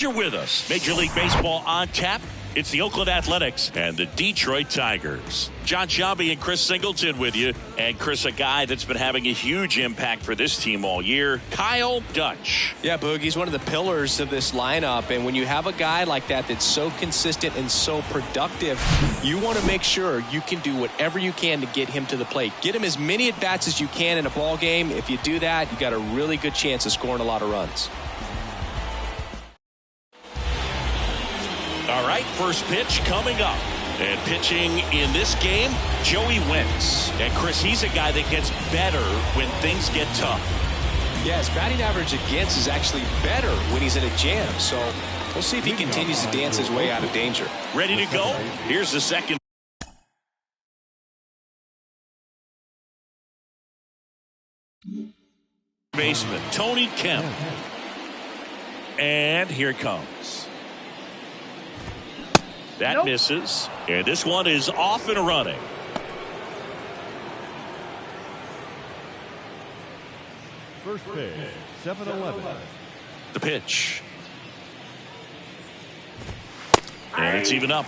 You're with us. Major League Baseball on tap. It's the Oakland Athletics and the Detroit Tigers. John Sciambi and Chris Singleton with you. And Chris, a guy that's been having a huge impact for this team all year, Kyle Dutch. Yeah, Boog, he's one of the pillars of this lineup. And when you have a guy like that that's so consistent and so productive, you want to make sure you can do whatever you can to get him to the plate. Get him as many at-bats as you can in a ball game. If you do that, you got a really good chance of scoring a lot of runs. All right, first pitch coming up. And pitching in this game, Joey Wentz. And Chris, he's a guy that gets better when things get tough. Yeah, his batting average against is actually better when he's in a jam. So we'll see if he continues to dance his way out of danger. Ready to go? Here's the second. Baseman, Tony Kemp. And here it comes. That misses. And this one is off and running. First pitch, 7-11. The pitch. And it's even up.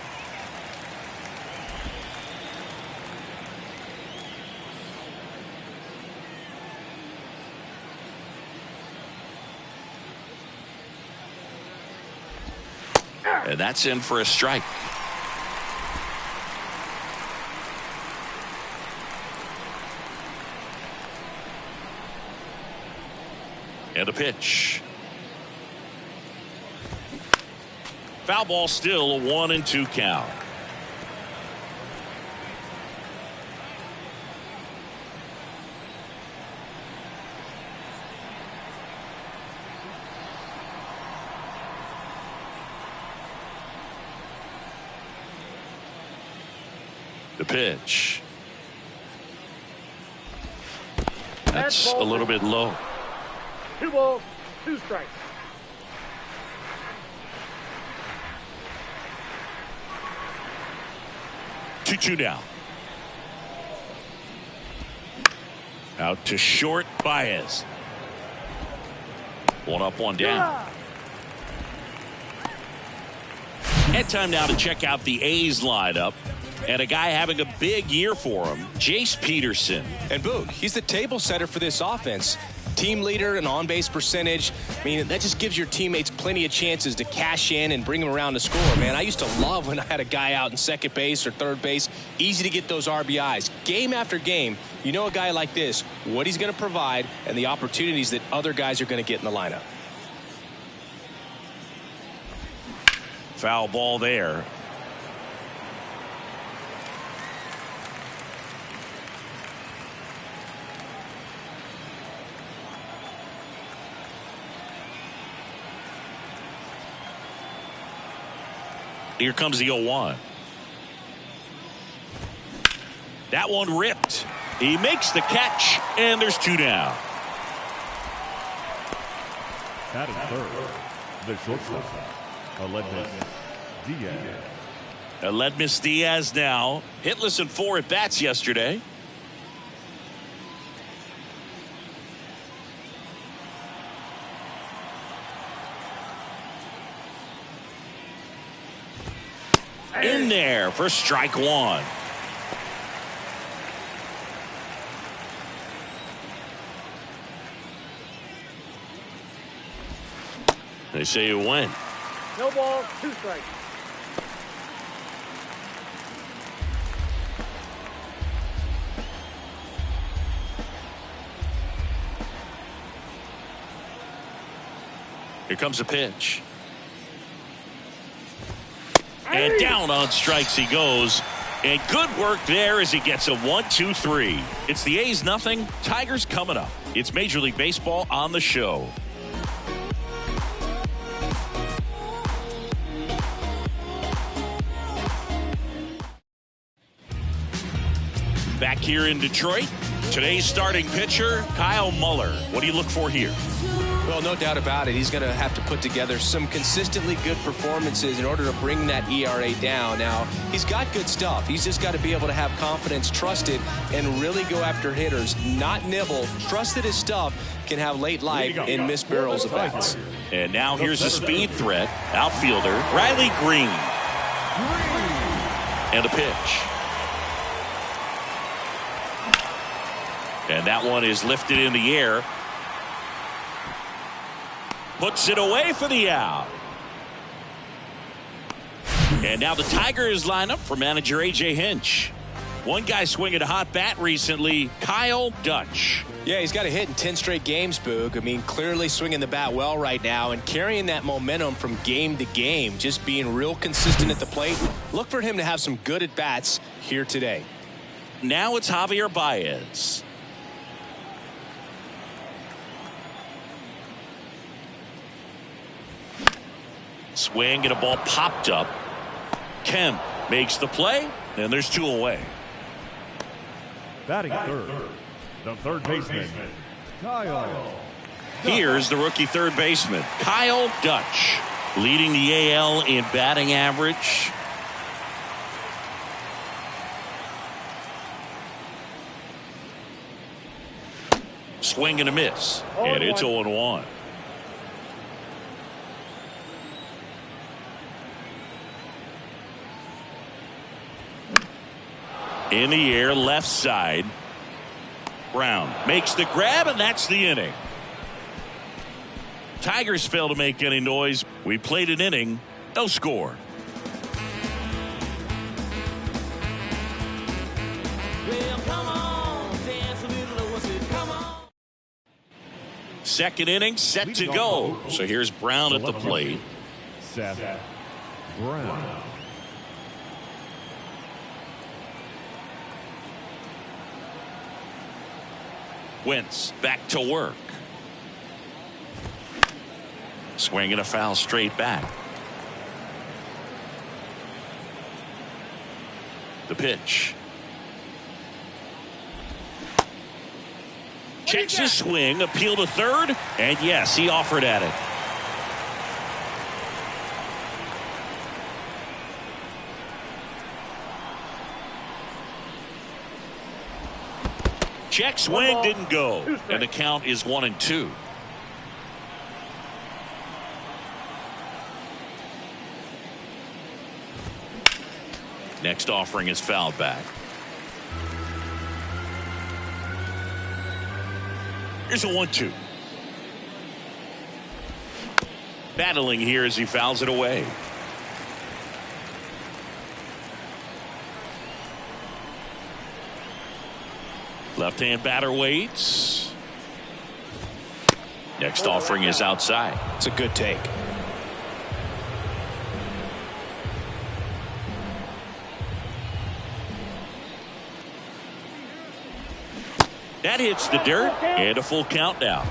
And that's in for a strike. And a pitch. Foul ball, still a 1-2 count. The pitch. That's a little bit low. 2 balls, 2 strikes. Two down. Out to short, Baez. 1 up, 1 down. And time now to check out the A's lineup. And a guy having a big year for him, Jace Peterson. And Boog, he's the table setter for this offense. Team leader and on-base percentage. I mean, that just gives your teammates plenty of chances to cash in and bring them around to score, man. I used to love when I had a guy out in second base or third base. Easy to get those RBIs. Game after game, you know a guy like this, what he's going to provide and the opportunities that other guys are going to get in the lineup. Foul ball there. Here comes the 0-1. That one ripped. He makes the catch, and there's 2 down. Batting third, the shortstop, Aledmys Diaz. Aledmys Diaz now hitless in 4 at-bats yesterday. In there for strike 1. They say it went. No balls, 2 strikes. Here comes a pitch. And down on strikes he goes. And good work there as he gets a 1-2-3. It's the A's nothing. Tigers coming up. It's Major League Baseball on the show. Back here in Detroit, today's starting pitcher, Kyle Muller. What do you look for here? Well, no doubt about it. He's going to have to put together some consistently good performances in order to bring that ERA down. Now, he's got good stuff. He's just got to be able to have confidence, trust it, and really go after hitters, not nibble. Trust that his stuff can have late life and miss barrels of bats. And now here's a speed threat. Outfielder Riley Green. And a pitch. And that one is lifted in the air. Puts it away for the out. And now the Tigers line up for manager A.J. Hinch. One guy swinging a hot bat recently, Kyle Dutch. Yeah, he's got a hit in 10 straight games, Boog. I mean, clearly swinging the bat well right now and carrying that momentum from game to game, just being real consistent at the plate. Look for him to have some good at-bats here today. Now it's Javier Baez. Swing and a ball popped up. Kemp makes the play, and there's 2 away. Batting third, the third baseman, Kyle. Here's the rookie third baseman, Kyle Dutch, leading the AL in batting average. Swing and a miss, and it's 0-1. In the air, left side. Brown makes the grab, and that's the inning. Tigers fail to make any noise. We played an inning, no score. Well, come on, dance a little, what's it, come on. Second inning set to go. So here's Brown at the plate. Seth Brown. Wentz back to work. Swinging a foul straight back. The pitch. Checks his swing, appeal to third, and yes, he offered at it. Check swing didn't go, and the count is 1-2. Next offering is fouled back. Here's a 1-2. Battling here as he fouls it away. Left-hand batter waits. Next offering is outside. It's a good take. That hits the dirt, and a full count now.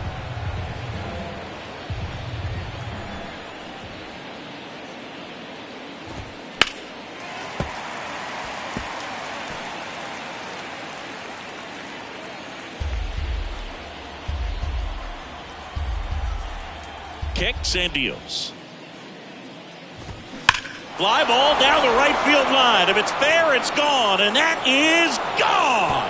Kicks and deals. Fly ball down the right field line. If it's fair, it's gone, and that is gone.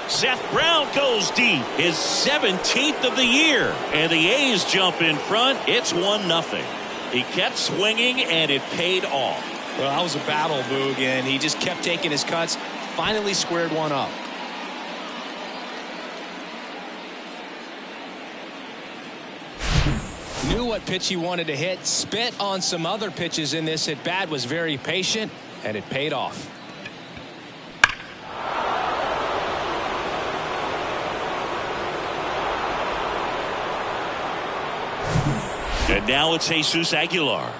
Seth Brown goes deep, his 17th of the year, and the A's jump in front. It's 1-0. He kept swinging, and it paid off. Well, that was a battle, Boog, and he just kept taking his cuts. Finally squared one up. Knew what pitch he wanted to hit. Spit on some other pitches in this at bat. Was very patient, and it paid off. And now it's Jesus Aguilar.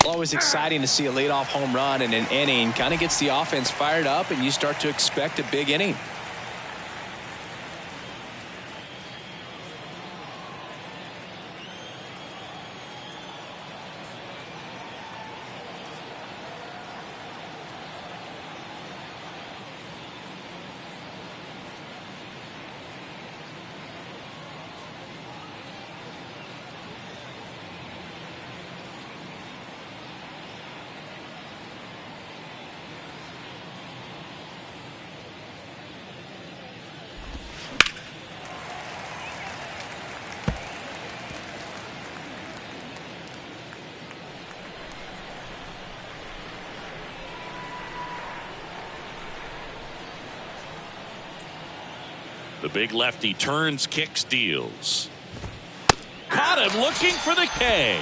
Always exciting to see a leadoff home run in an inning. Kind of gets the offense fired up, and you start to expect a big inning. The big lefty turns, kicks, deals. Caught him looking for the K.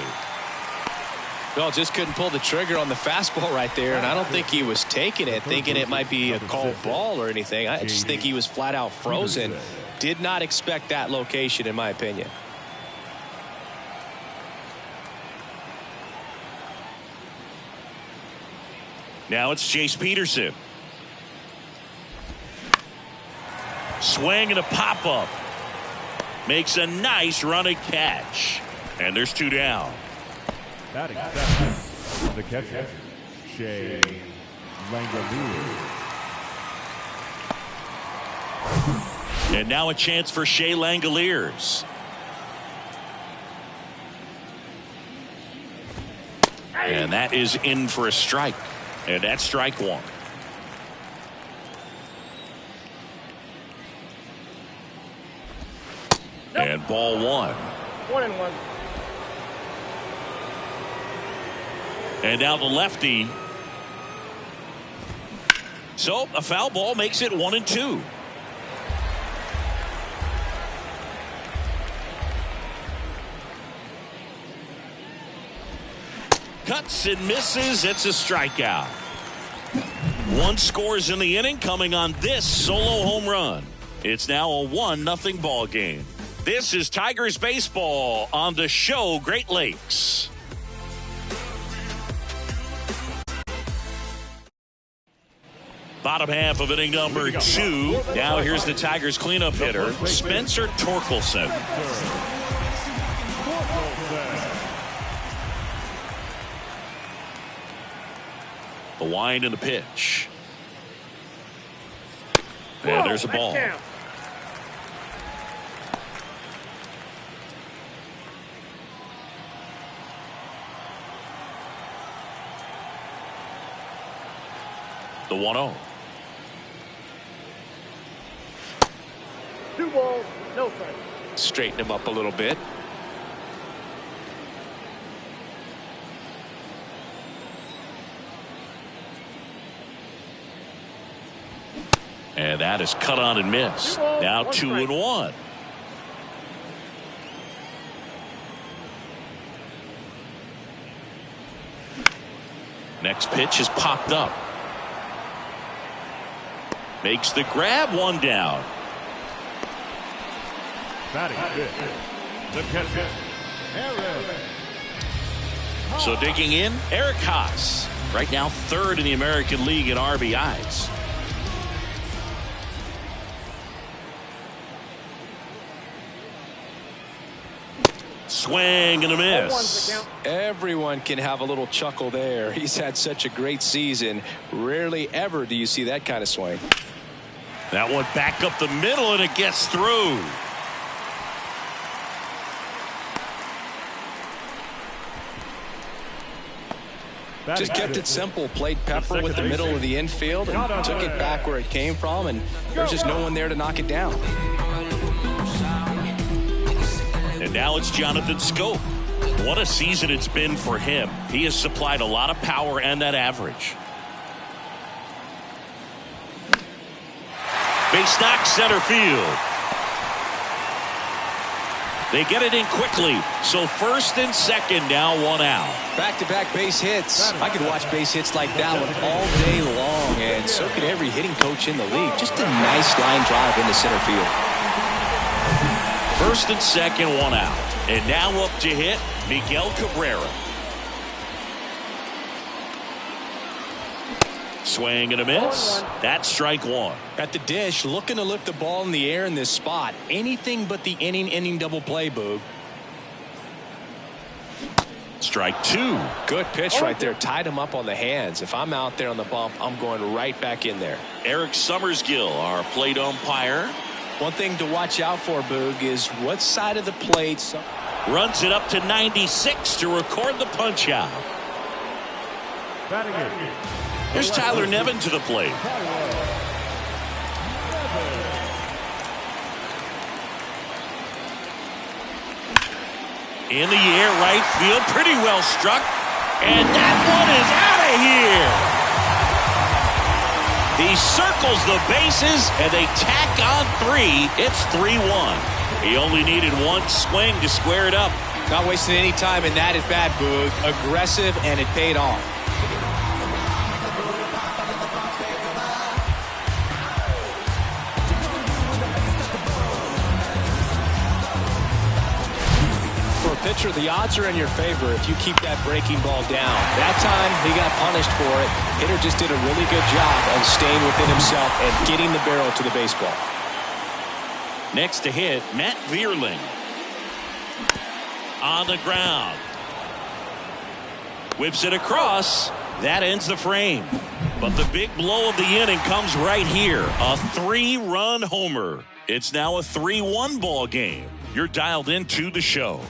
Well, just couldn't pull the trigger on the fastball right there, and I don't think he was taking it, thinking it might be a called ball or anything. I just think he was flat out frozen. Did not expect that location, in my opinion. Now it's Chase Peterson. Swing and a pop-up. Makes a nice running catch. And there's 2 down. Batting second, the catcher, Shea Langeliers. And now a chance for Shea Langeliers. And that is in for a strike. And that's strike 1. And ball 1. 1-1. And now the lefty. So a foul ball makes it 1-2. Cuts and misses. It's a strikeout. 1 scores in the inning, coming on this solo home run. It's now a 1-0 ball game. This is Tigers baseball on the show Great Lakes. Bottom half of inning number 2. Now here's the Tigers cleanup hitter, Spencer Torkelson. The wind and the pitch. And there's a ball. The 1-0. 2 balls, no strikes. Straighten him up a little bit. And that is cut on and missed. Now 2-1. Next pitch is popped up. Makes the grab, 1 down. Batting fifth, the catcher, Eric. So digging in, Eric Haas. Right now 3rd in the American League in RBIs. Swing and a miss. Everyone can have a little chuckle there. He's had such a great season. Rarely ever do you see that kind of swing. That one back up the middle, and it gets through. Just kept it simple. Played Pepper with the middle of the infield and took it back where it came from, and there's just no one there to knock it down. And now it's Jonathan Schoop. What a season it's been for him. He has supplied a lot of power and that average. Base knock, center field. They get it in quickly. So 1st and 2nd, now 1 out. Back-to-back base hits. I could watch base hits like that one all day long, and so could every hitting coach in the league. Just a nice line drive into center field. 1st and 2nd, 1 out. And now up to hit, Miguel Cabrera. Swing and a miss. That's strike 1. At the dish, looking to lift the ball in the air in this spot. Anything but the inning double play, Boog. Strike 2. Good pitch right there. Tied him up on the hands. If I'm out there on the bump, I'm going right back in there. Eric Summersgill, our plate umpire. One thing to watch out for, Boog, is what side of the plate. Runs it up to 96 to record the punch out. Batting it. Here's Tyler Nevin to the plate. In the air, right field, pretty well struck. And that one is out of here. He circles the bases, and they tack on 3. It's 3-1. He only needed one swing to square it up. Not wasting any time in that at-bat, Boog. Aggressive, and it paid off. For a pitcher, the odds are in your favor if you keep that breaking ball down. That time, he got punished for it. Hitter just did a really good job of staying within himself and getting the barrel to the baseball. Next to hit, Matt Vierling. On the ground. Whips it across. That ends the frame. But the big blow of the inning comes right here. A 3-run homer. It's now a 3-1 ball game. You're dialed into the show.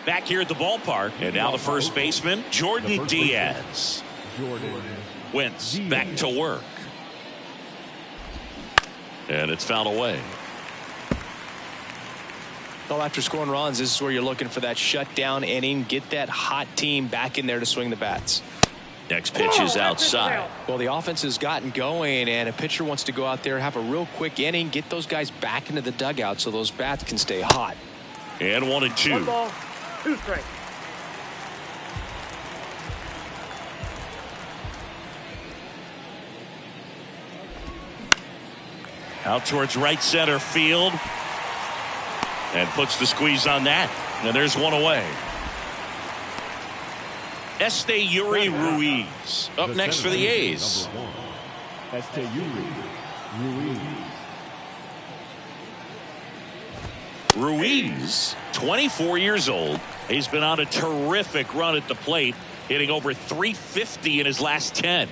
Back here at the ballpark, and now the first baseman, Jordan Diaz. Wentz back to work. And it's fouled away. Well, after scoring runs, this is where you're looking for that shutdown inning. Get that hot team back in there to swing the bats. Next pitch is outside. Well, the offense has gotten going, and a pitcher wants to go out there, have a real quick inning, get those guys back into the dugout so those bats can stay hot. And 1-2. 1 ball, 2 strikes. Out towards right center field. And puts the squeeze on that. And there's one away. Esteury Ruiz up next for the A's. Esteury Ruiz. Ruiz, 24 years old. He's been on a terrific run at the plate, hitting over .350 in his last 10.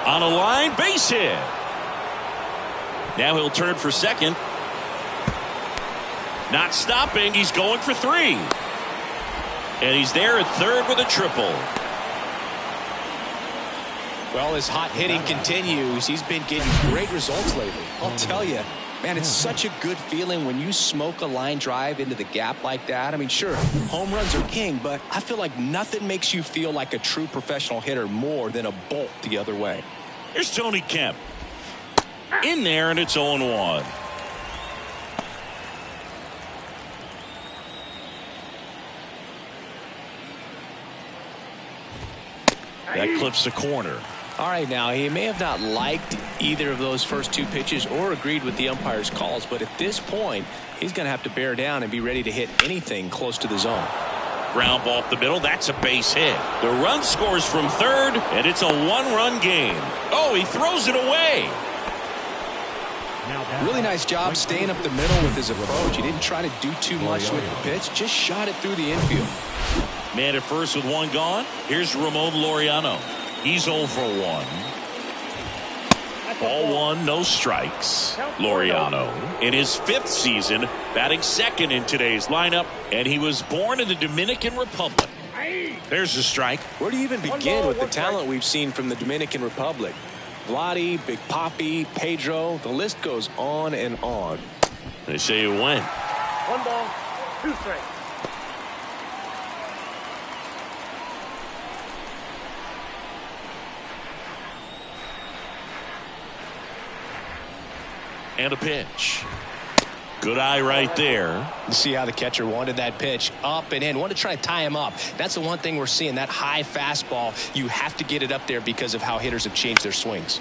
On a line, base hit. Now he'll turn for second. Not stopping. He's going for 3. And he's there at third with a triple. Well, his hot hitting continues. He's been getting great results lately. I'll tell you, man, it's such a good feeling when you smoke a line drive into the gap like that. I mean, sure, home runs are king, but I feel like nothing makes you feel like a true professional hitter more than a bolt the other way. Here's Tony Kemp. In there, and it's 0-1. That clips the corner. All right, now, he may have not liked either of those first 2 pitches or agreed with the umpire's calls, but at this point, he's going to have to bear down and be ready to hit anything close to the zone. Ground ball up the middle. That's a base hit. The run scores from third, and it's a 1-run game. Oh, he throws it away. Really nice job staying up the middle with his approach. He didn't try to do too much with the pitch, just shot it through the infield. Man at first with 1 gone. Here's Ramon Laureano. He's 0 for 1. Ball 1, no strikes. Laureano in his 5th season, batting second in today's lineup, and he was born in the Dominican Republic. There's a strike. Where do you even begin with the talent we've seen from the Dominican Republic? Vladdy, Big Papi, Pedro, the list goes on and on. They say you win. 1 ball, 2 strikes. And a pitch. Good eye right there. You see how the catcher wanted that pitch up and in. Wanted to try to tie him up. That's the one thing we're seeing. That high fastball, you have to get it up there because of how hitters have changed their swings.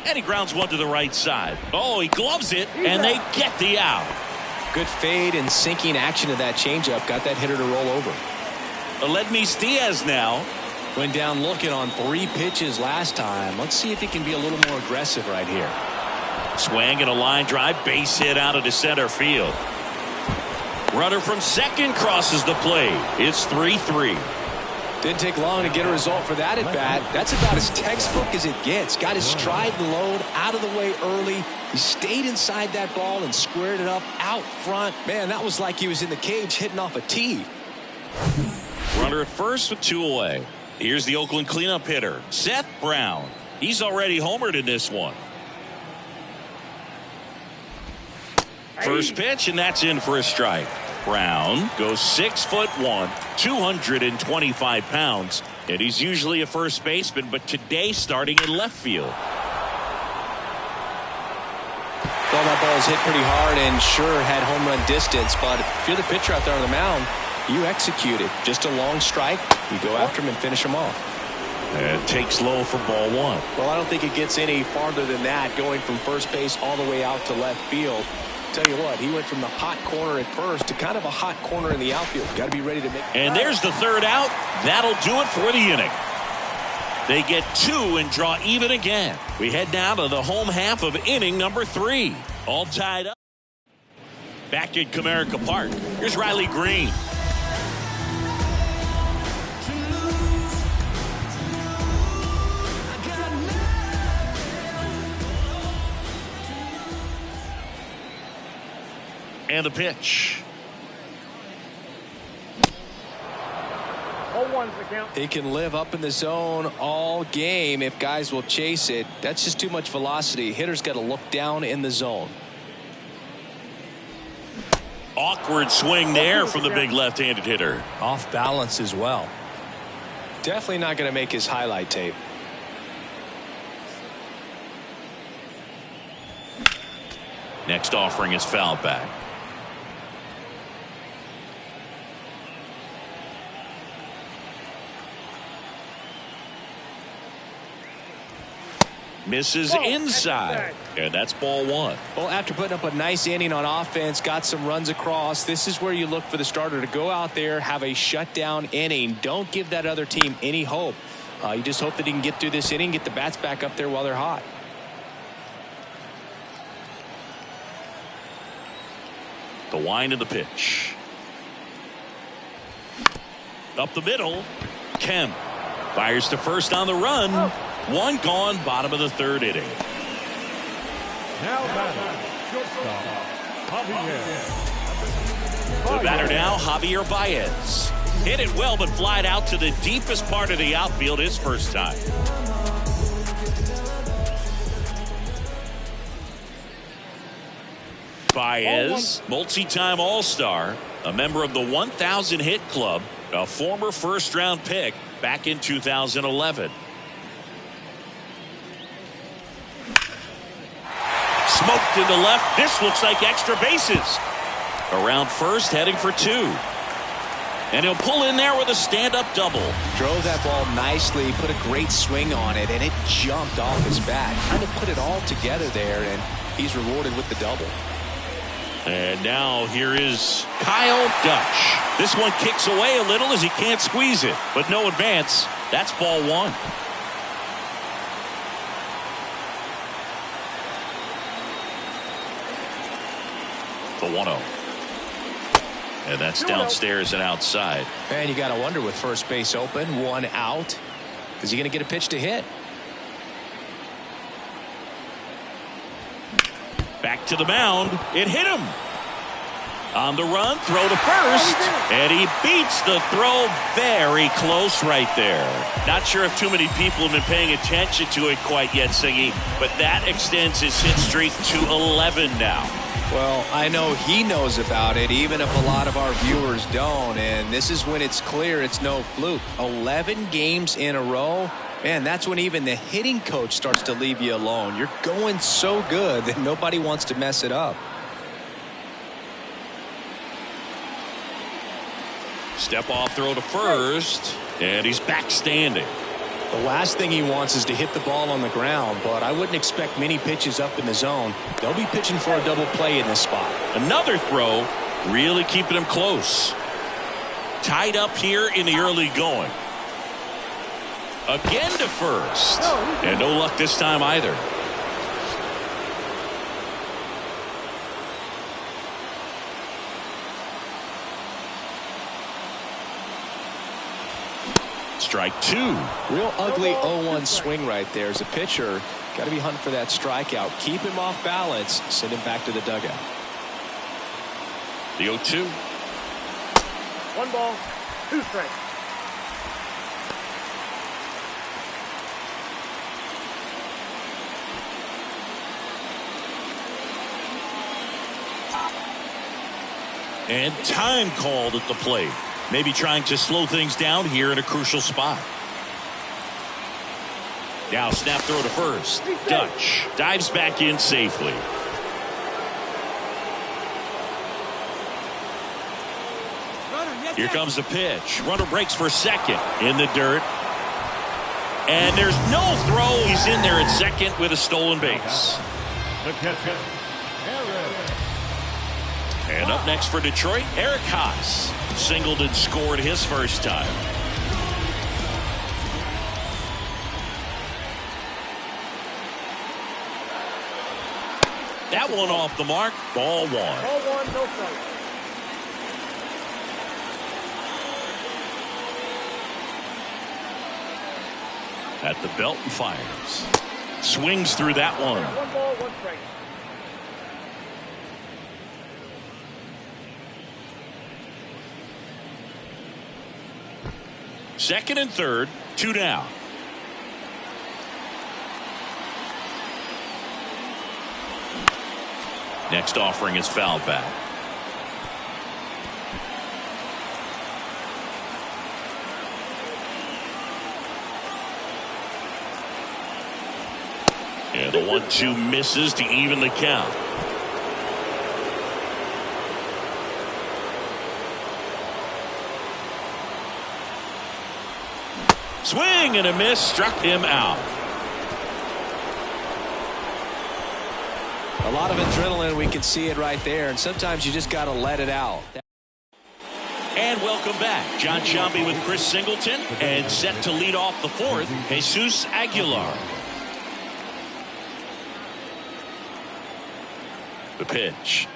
And he grounds one to the right side. Oh, he gloves it, and they get the out. Good fade and sinking action of that changeup. Got that hitter to roll over. Aledmys Diaz now. Went down looking on 3 pitches last time. Let's see if he can be a little more aggressive right here. Swing and a line drive, base hit out into center field. Runner from second crosses the plate. It's 3-3. Didn't take long to get a result for that at bat. That's about as textbook as it gets. Got his stride and load out of the way early. He stayed inside that ball and squared it up out front. Man, that was like he was in the cage hitting off a tee. Runner at first with 2 away. Here's the Oakland cleanup hitter, Seth Brown. He's already homered in this one. First pitch, and that's in for a strike. Brown goes 6'1", 225 pounds, and he's usually a first baseman, but today starting in left field. Well, that ball was hit pretty hard and sure had home run distance, but if you're the pitcher out there on the mound, you execute it. Just a long strike, you go after him and finish him off. And takes low for ball 1. Well, I don't think it gets any farther than that, going from first base all the way out to left field. Tell you what, he went from the hot corner at first to kind of a hot corner in the outfield. Got to be ready to make. And there's the third out. That'll do it for the inning. They get 2 and draw even again. We head now to the home half of inning number 3. All tied up. Back at Comerica Park. Here's Riley Green. And the pitch. 0-1's the count. He can live up in the zone all game if guys will chase it. That's just too much velocity. Hitter's got to look down in the zone. Awkward swing there from the big left-handed hitter. Off balance as well. Definitely not going to make his highlight tape. Next offering is foul back. Misses inside, and that's ball 1. Well, after putting up a nice inning on offense, got some runs across, this is where you look for the starter to go out there, have a shutdown inning. Don't give that other team any hope. You just hope that he can get through this inning, get the bats back up there while they're hot. The wind of the pitch. Up the middle. Kemp fires to first on the run. 1 gone, bottom of the 3rd inning. Now batting, shortstop, Javier. The batter now, Javier Baez. Hit it well, but flied out to the deepest part of the outfield his first time. Baez, multi-time All-Star, a member of the 1,000 hit club, a former first-round pick back in 2011. Smoked into left. This looks like extra bases. Around first, heading for 2. And he'll pull in there with a stand-up double. Drove that ball nicely, put a great swing on it, and it jumped off his bat. Kind of put it all together there, and he's rewarded with the double. And now here is Kyle Dutch. This one kicks away a little as he can't squeeze it, but no advance. That's ball 1. The 1-0. And that's downstairs and outside. And you got to wonder with first base open, 1 out. Is he going to get a pitch to hit? Back to the mound. It hit him. On the run, throw to first. And he beats the throw very close right there. Not sure if too many people have been paying attention to it quite yet, Singy, but that extends his hit streak to 11 now. Well, I know he knows about it, even if a lot of our viewers don't. And this is when it's clear it's no fluke. 11 games in a row. Man, that's when even the hitting coach starts to leave you alone. You're going so good that nobody wants to mess it up. Step off throw to first, and he's back standing. The last thing he wants is to hit the ball on the ground, but I wouldn't expect many pitches up in the zone. They'll be pitching for a double play in this spot. Another throw, really keeping him close. Tied up here in the early going. Again to first. And no luck this time either. Strike two. Real ugly 0-1 swing right there. As a pitcher, got to be hunting for that strikeout. Keep him off balance. Send him back to the dugout. The 0-2. 1 ball, 2 strikes. And time called at the plate. Maybe trying to slow things down here in a crucial spot. Now snap throw to first. Dutch dives back in safely. Here comes the pitch. Runner breaks for second in the dirt. And there's no throw. He's in there at second with a stolen base. The catcher, Eric. And up next for Detroit, Eric Haas. Singleton scored his first time. That one off the mark. Ball one. Ball 1, no strike. At the belt and fires. Swings through that one. 1 ball, 1 strike. Second and third, 2 down. Next offering is fouled back. And the 1-2 misses to even the count. Swing and a miss, struck him out. A lot of adrenaline, we can see it right there, and sometimes you just got to let it out. And welcome back. John Sciambi with Chris Singleton, and set to lead off the fourth, Jesus Aguilar. The pitch.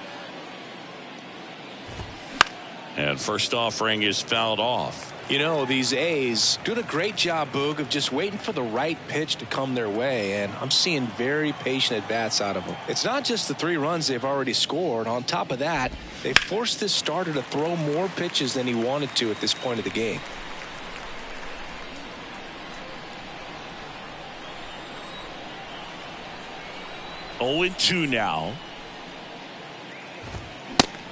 And first offering is fouled off. You know, these A's doing a great job, Boog, of just waiting for the right pitch to come their way, and I'm seeing very patient at-bats out of them. It's not just the 3 runs they've already scored. On top of that, they forced this starter to throw more pitches than he wanted to at this point of the game. Oh and 2 now.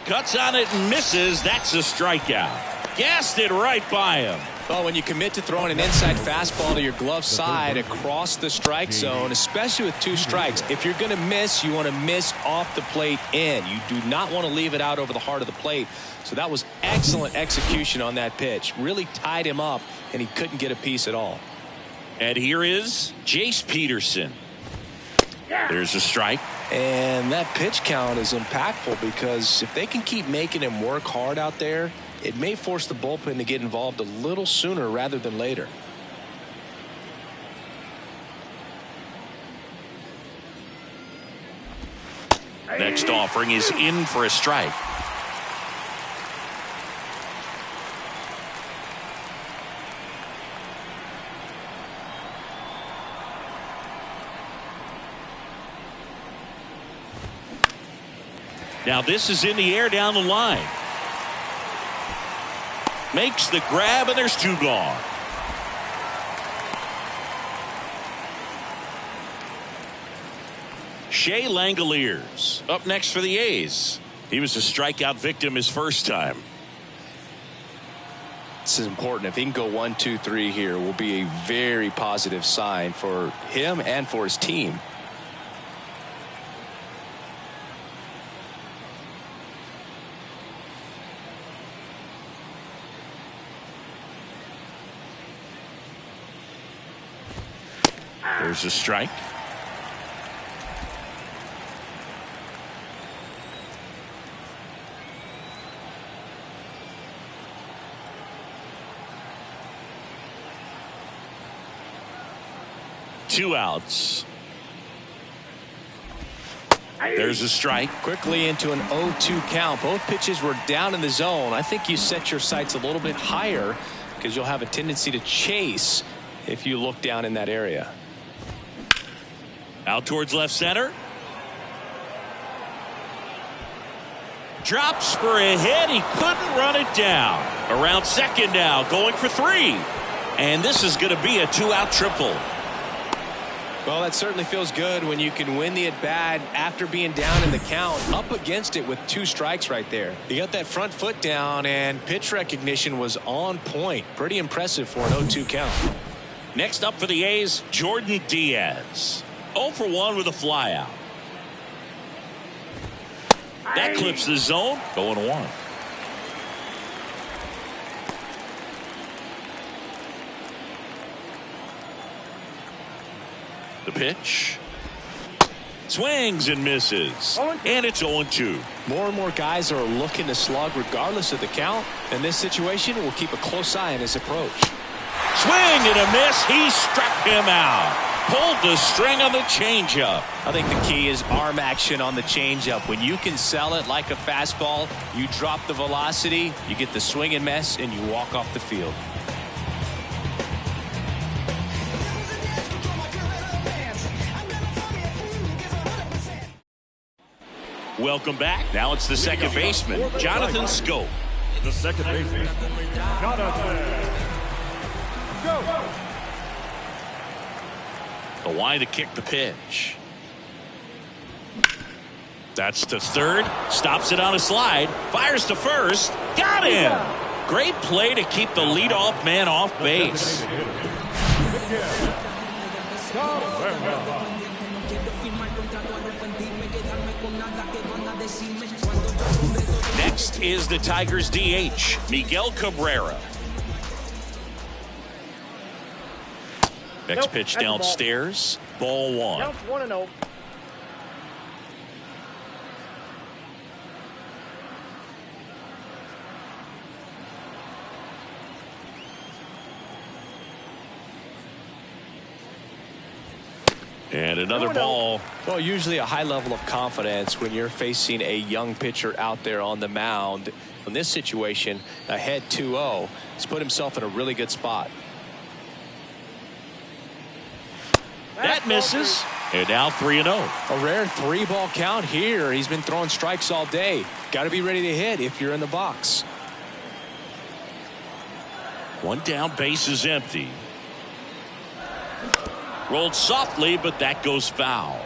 Cuts on it and misses. That's a strikeout. Gassed it right by him. Well, when you commit to throwing an inside fastball to your glove side across the strike zone, especially with 2 strikes, if you're going to miss, you want to miss off the plate in. You do not want to leave it out over the heart of the plate. So that was excellent execution on that pitch. Really tied him up, and he couldn't get a piece at all. And here is Jace Peterson. There's a strike. And that pitch count is impactful because if they can keep making him work hard out there, it may force the bullpen to get involved a little sooner rather than later. Next offering is in for a strike. Now this is in the air down the line. Makes the grab, and there's 2 gone. Shea Langoliers up next for the A's. He was a strikeout victim his first time. This is important. If he can go 1, 2, 3 here, will be a very positive sign for him and for his team. There's a strike. Two outs. There's a strike. Quickly into an 0-2 count. Both pitches were down in the zone. I think you set your sights a little bit higher because you'll have a tendency to chase if you look down in that area. Out towards left center. Drops for a hit. He couldn't run it down. Around second now, going for 3. And this is going to be a 2-out triple. Well, that certainly feels good when you can win the at-bat after being down in the count, up against it with 2 strikes right there. You got that front foot down, and pitch recognition was on point. Pretty impressive for an 0-2 count. Next up for the A's, Jordan Diaz. 0 for 1 with a flyout. That clips the zone. 0-1. The pitch. Swings and misses. And it's 0-2. More and more guys are looking to slug regardless of the count. In this situation, we'll keep a close eye on his approach. Swing and a miss. He struck him out. Pulled the string on the changeup. I think the key is arm action on the changeup. When you can sell it like a fastball, you drop the velocity, you get the swing and miss, and you walk off the field. Welcome back. Now it's the second baseman, Jonathan Schoop. The second baseman, Jonathan Schoop. The line to kick the pitch. That's to third. Stops it on a slide. Fires to first. Got him. Great play to keep the leadoff man off base. Next is the Tigers DH, Miguel Cabrera. Next pitch downstairs. Ball 1. Counts 1-0. And another ball. Well, usually a high level of confidence when you're facing a young pitcher out there on the mound. In this situation, ahead 2-0, he's put himself in a really good spot. That misses. And now 3-0. A rare 3-ball count here. He's been throwing strikes all day. Got to be ready to hit if you're in the box. One down, base is empty. Rolled softly, but that goes foul.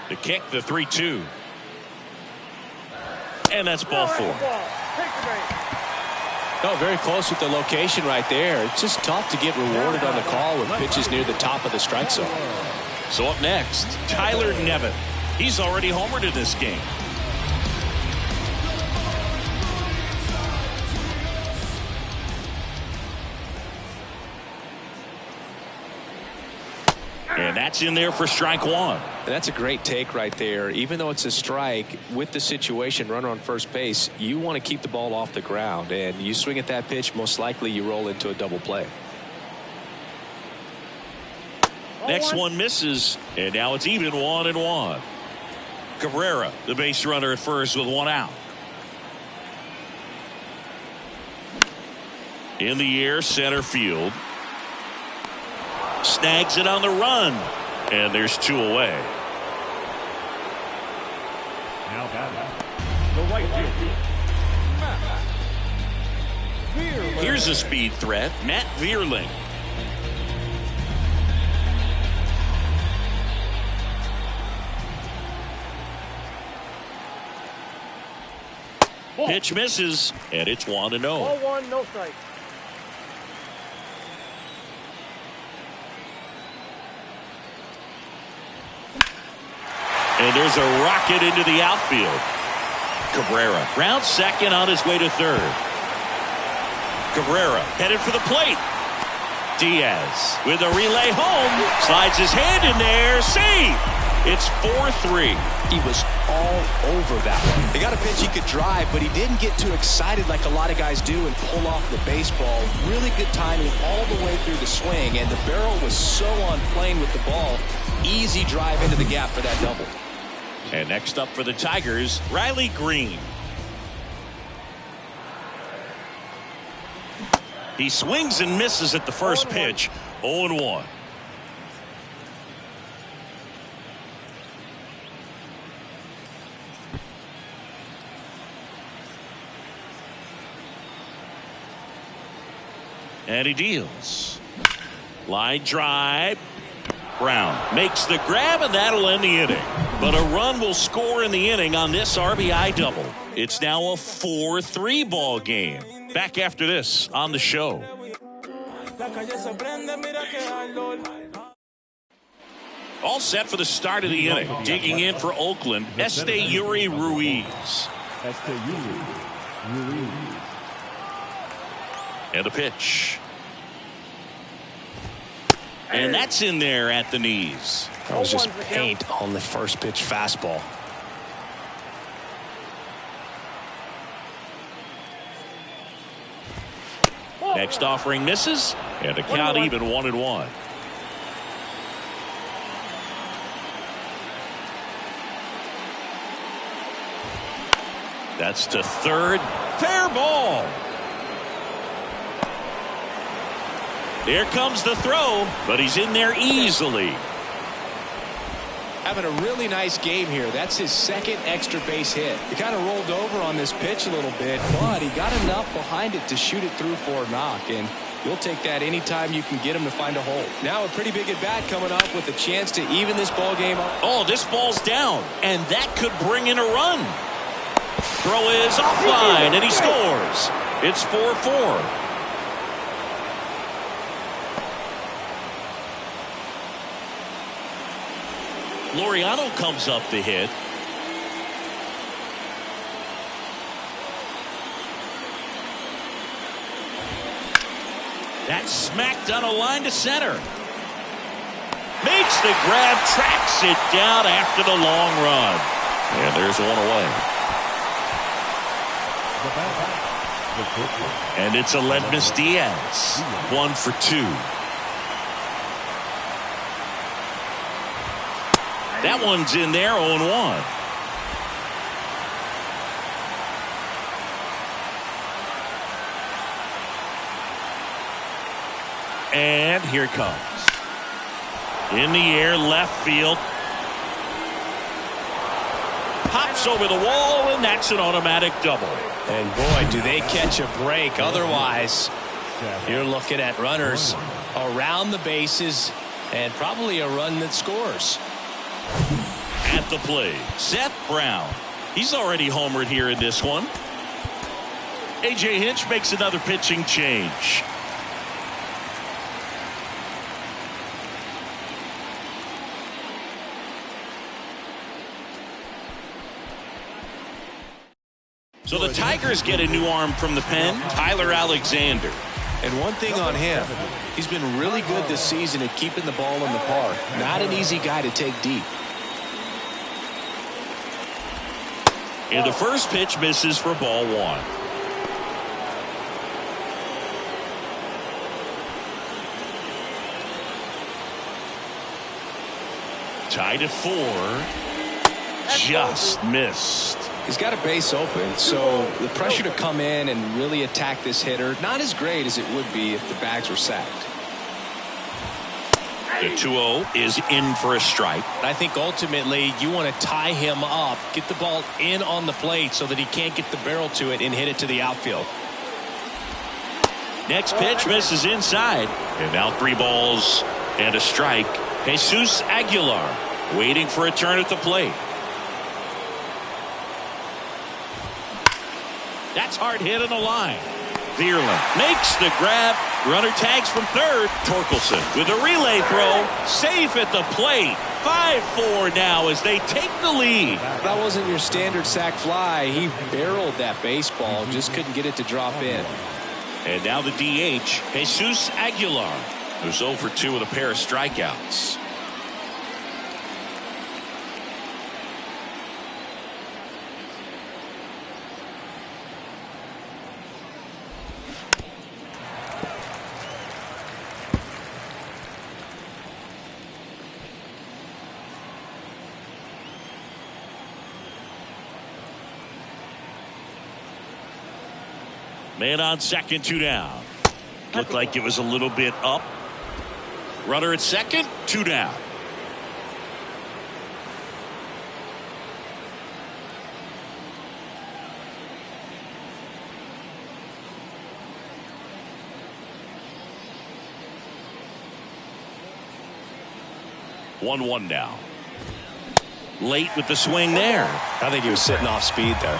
The kick, the 3-2. And that's ball 4. No, very close with the location right there. It's just tough to get rewarded on the call with pitches near the top of the strike zone. So up next, Tyler Nevin. He's already homered in this game. And that's in there for strike 1. And that's a great take right there. Even though it's a strike, with the situation, runner on first base, you want to keep the ball off the ground. And you swing at that pitch, most likely you roll into a double play. Next one misses, and now it's even 1-1. Cabrera, the base runner at first with 1 out. In the air, center field. Snags it on the run, and there's 2 away. Now batting, the right field. Here's a speed threat, Matt Vierling. Pitch misses, and it's 1-0. Ball 1, no strike. And there's a rocket into the outfield. Cabrera rounds second on his way to third. Cabrera headed for the plate. Diaz with a relay home. Slides his hand in there. Save. It's 4-3. He was all over that one. They got a pitch he could drive, but he didn't get too excited like a lot of guys do and pull off the baseball. Really good timing all the way through the swing, and the barrel was so on plane with the ball. Easy drive into the gap for that double. And next up for the Tigers, Riley Green. He swings and misses at the first pitch. 0-1. And he deals. Line drive. Brown makes the grab, and that'll end the inning. But a run will score in the inning on this RBI double. It's now a 4-3 ball game. Back after this on the show. All set for the start of the inning. Digging in for Oakland, Esteury Ruiz. And a pitch. And that's in there at the knees. That was just paint on the first pitch fastball. Next offering misses, and a count even 1-1. That's to third. Fair ball. Here comes the throw, but he's in there easily. Having a really nice game here. That's his second extra base hit. He kind of rolled over on this pitch a little bit, but he got enough behind it to shoot it through for a knock, and you'll take that anytime you can get him to find a hole. Now a pretty big at bat coming up with a chance to even this ball game up. Oh, this ball's down, and that could bring in a run. Throw is offline, and he scores. It's 4-4. Laureano comes up the hit. That's smacked on a line to center. Makes the grab, tracks it down after the long run. And there's one away. And it's Aledmys Diaz. 1 for 2. That one's in there, 0-1. And here it comes. In the air, left field. Pops over the wall, and that's an automatic double. And boy, do they catch a break. Otherwise, you're looking at runners around the bases and probably a run that scores. At the plate, Seth Brown. He's already homered here in this one. A.J. Hinch makes another pitching change. So the Tigers get a new arm from the pen, Tyler Alexander. And one thing on him, he's been really good this season at keeping the ball in the park. Not an easy guy to take deep. And the first pitch misses for ball 1. Tied at 4. Just missed. He's got a base open, so the pressure to come in and really attack this hitter, not as great as it would be if the bags were sacked. The 2-0 is in for a strike. I think ultimately you want to tie him up, get the ball in on the plate so that he can't get the barrel to it and hit it to the outfield. Next pitch misses inside. And now 3 balls and a strike. Jesus Aguilar waiting for a turn at the plate. That's hard hit on the line. Vierland makes the grab. Runner tags from third. Torkelson with a relay throw. Safe at the plate. 5-4 now as they take the lead. That wasn't your standard sac fly. He barreled that baseball. Just couldn't get it to drop in. And now the DH, Jesus Aguilar, who's 0 for 2 with a pair of strikeouts. Man on second, 2 down. Looked like it was a little bit up. Runner at second, 2 down. One now. Late with the swing there. I think he was sitting off speed there.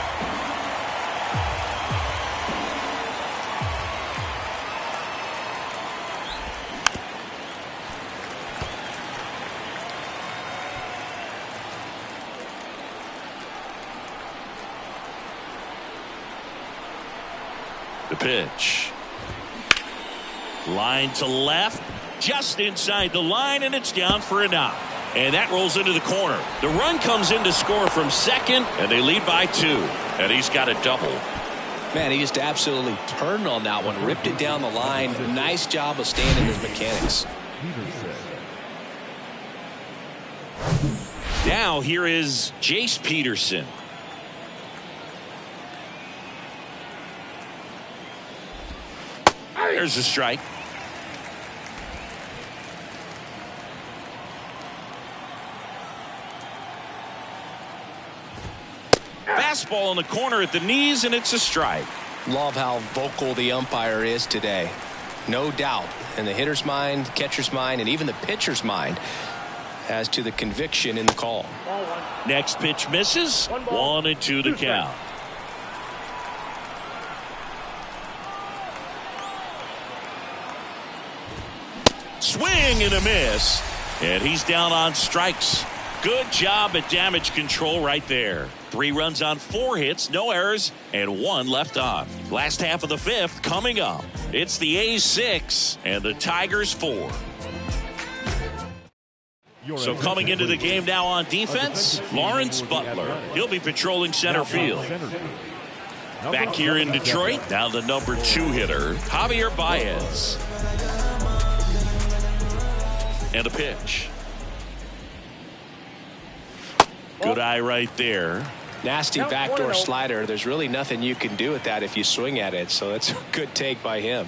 The pitch. Line to left. Just inside the line, and it's down for a knock. And that rolls into the corner. The run comes in to score from second, and they lead by 2. And he's got a double. Man, he just absolutely turned on that one, ripped it down the line. Nice job of staying in his mechanics. Now here is Jace Peterson. There's a strike. Fastball in the corner at the knees, and it's a strike. Love how vocal the umpire is today. No doubt in the hitter's mind, catcher's mind, and even the pitcher's mind as to the conviction in the call. Ball 1. Next pitch misses. 1-2 the count. Swing and a miss. And he's down on strikes. Good job at damage control right there. 3 runs on 4 hits, no errors, and 1 left on. Last half of the 5th coming up. It's the A's 6 and the Tigers 4. So coming into the game now on defense, Lawrence Butler. He'll be patrolling center field. Back here in Detroit, now the number 2 hitter, Javier Baez. And a pitch. Good eye right there. Nasty backdoor slider. There's really nothing you can do with that if you swing at it. So that's a good take by him.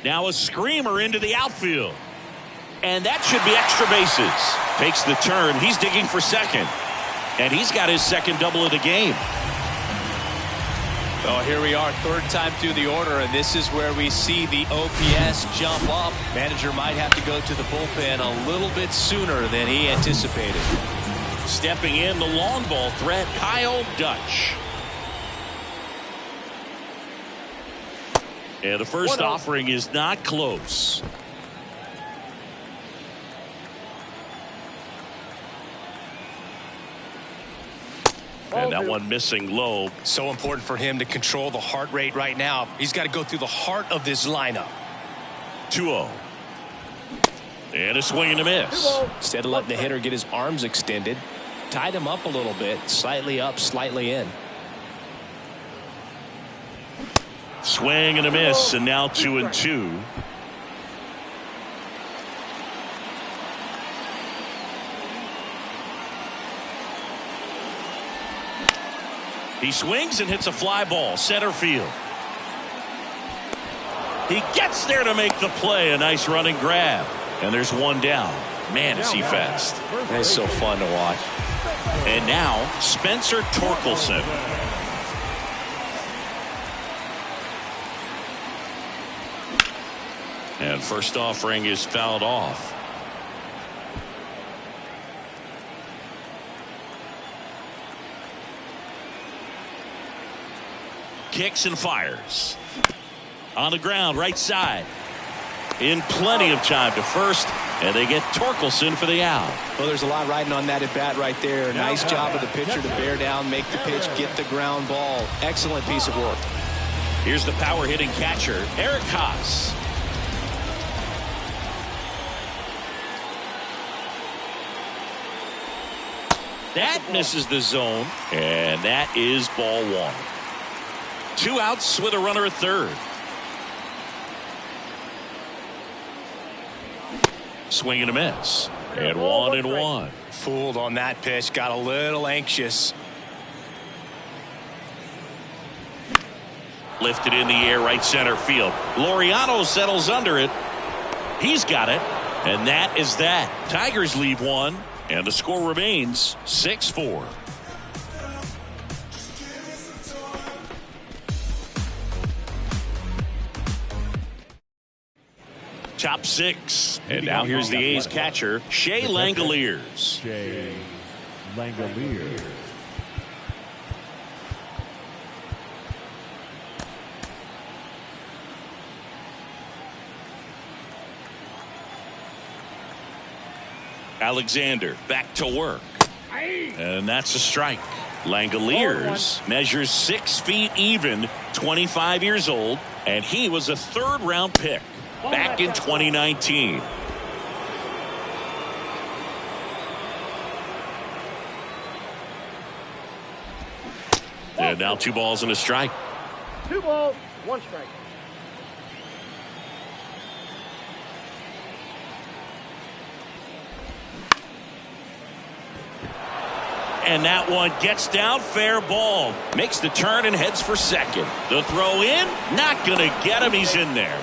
Now a screamer into the outfield. And that should be extra bases. Takes the turn. He's digging for second. And he's got his second double of the game. Oh, here we are, 3rd time through the order, and this is where we see the OPS jump up. Manager might have to go to the bullpen a little bit sooner than he anticipated. Stepping in, the long ball threat, Kyle Dutch. And the first offering is not close. And that one missing low. So important for him to control the heart rate right now. He's got to go through the heart of this lineup. 2-0. And a swing and a miss. Instead of letting the hitter get his arms extended, tied him up a little bit, slightly up, slightly in. Swing and a miss, and now 2-2. He swings and hits a fly ball, center field. He gets there to make the play. A nice running grab. And there's 1 down. Man, is he fast. It's so fun to watch. And now, Spencer Torkelson. And first offering is fouled off. Kicks and fires. On the ground, right side. In plenty of time to first, and they get Torkelson for the out. Well, there's a lot riding on that at bat right there. Nice job of the pitcher to bear down, make the pitch, get the ground ball. Excellent piece of work. Here's the power hitting catcher, Eric Haas. That misses the zone, and that is ball 1. 2 outs with a runner at third. Swing and a miss. And 1-1. Fooled on that pitch. Got a little anxious. Lifted in the air, right center field. Laureano settles under it. He's got it. And that is that. Tigers leave one, and the score remains 6-4. Top six. And now here's the A's catcher, Shea Langoliers. Shea Langoliers. Alexander back to work. And that's a strike. Langoliers measures 6 feet even, 25 years old, and he was a third-round pick back in 2019. And now 2 balls and a strike. 2 balls, 1 strike. And that one gets down, fair ball. Makes the turn and heads for second. The throw in, not going to get him. He's in there.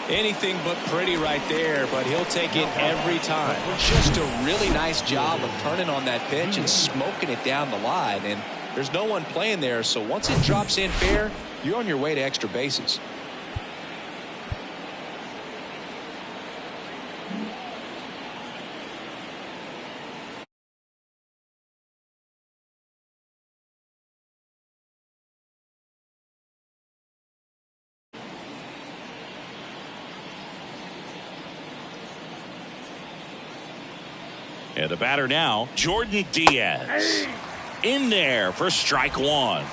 Anything but pretty right there, but he'll take it every time. Just a really nice job of turning on that pitch and smoking it down the line. And there's no one playing there, so once it drops in fair, you're on your way to extra bases. And the batter now, Jordan Diaz. In there for strike 1.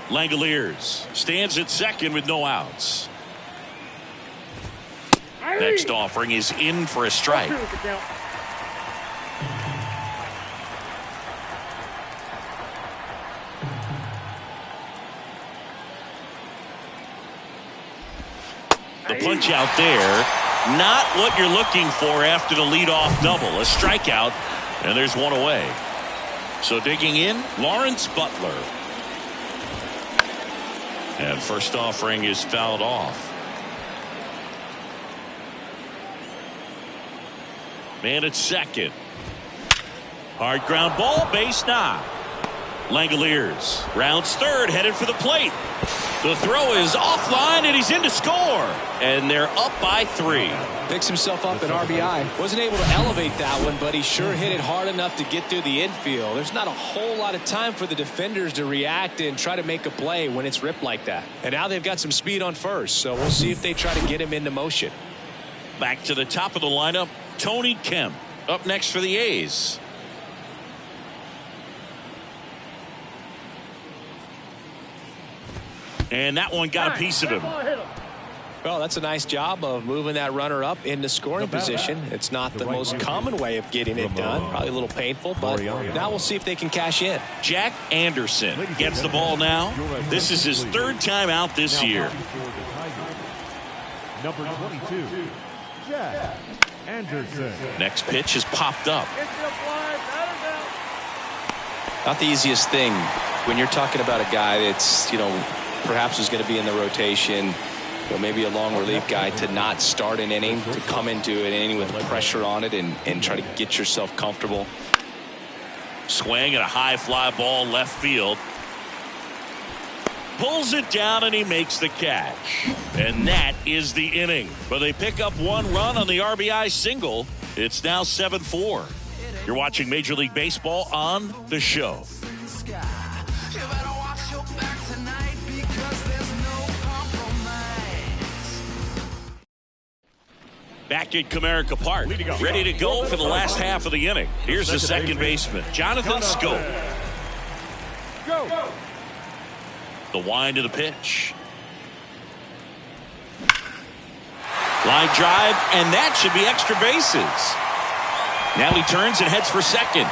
Langoliers stands at second with no outs. Next offering is in for a strike. The punch out there. Not what you're looking for after the leadoff double. A strikeout, and there's one away. So digging in, Lawrence Butler. And first offering is fouled off. Man at second. Hard ground ball, base knock. Langoliers rounds third, headed for the plate. The throw is offline, and he's in to score. And they're up by 3. Picks himself up an RBI. Wasn't able to elevate that one, but he sure hit it hard enough to get through the infield. There's not a whole lot of time for the defenders to react and try to make a play when it's ripped like that. And now they've got some speed on first, so we'll see if they try to get him into motion. Back to the top of the lineup, Tony Kemp up next for the A's. And that one got a piece of him. Well, that's a nice job of moving that runner up into scoring position. It's not the most common way of getting it done. Probably a little painful, but now we'll see if they can cash in. Jack Anderson gets the ball now. This is his 3rd time out this year. Number 22, Jack Anderson. Next pitch is popped up. Not the easiest thing when you're talking about a guy that's, perhaps is going to be in the rotation, maybe a long relief guy, to not start an inning, to come into an inning with pressure on it and try to get yourself comfortable. Swing and a high fly ball left field. Pulls it down and he makes the catch. And that is the inning. But they pick up 1 run on the RBI single. It's now 7-4. You're watching Major League Baseball on The Show. Back at Comerica Park, ready to go for the last half of the inning. Here's the second baseman, Jonathan Schoop. The wind of the pitch. Line drive, and that should be extra bases. Now he turns and heads for second.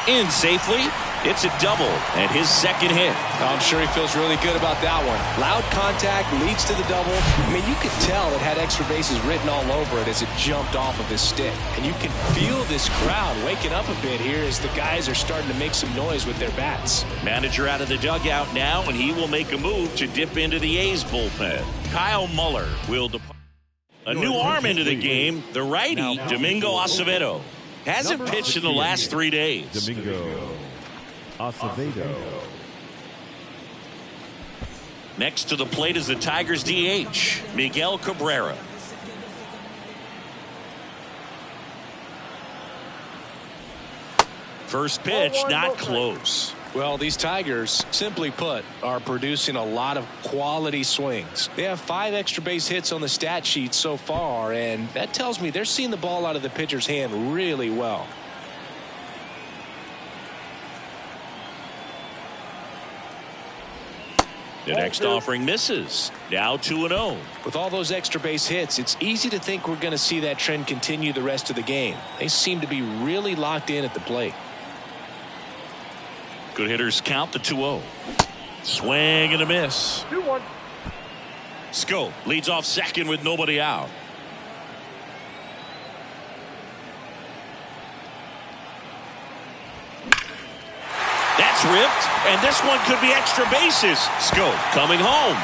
In safely, It's a double and his second hit. I'm sure he feels really good about that one. Loud contact leads to the double. I mean, you could tell it had extra bases written all over it as it jumped off of his stick. And you can feel this crowd waking up a bit here as the guys are starting to make some noise with their bats. Manager out of the dugout now, and he will make a move to dip into the A's bullpen. Kyle Muller will depart. A new arm into the game, the righty, Domingo Acevedo. Hasn't pitched in the last 3 days. Domingo Acevedo. Next to the plate is the Tigers DH, Miguel Cabrera. First pitch, not close. Well, these Tigers, simply put, are producing a lot of quality swings. They have 5 extra base hits on the stat sheet so far, and that tells me they're seeing the ball out of the pitcher's hand really well. The next offering misses. Now 2-0. With all those extra base hits, it's easy to think we're going to see that trend continue the rest of the game. They seem to be really locked in at the plate. Good hitters count the 2-0. Swing and a miss. 2-1. Schoop leads off second with nobody out. That's ripped, and this one could be extra bases. Schoop coming home.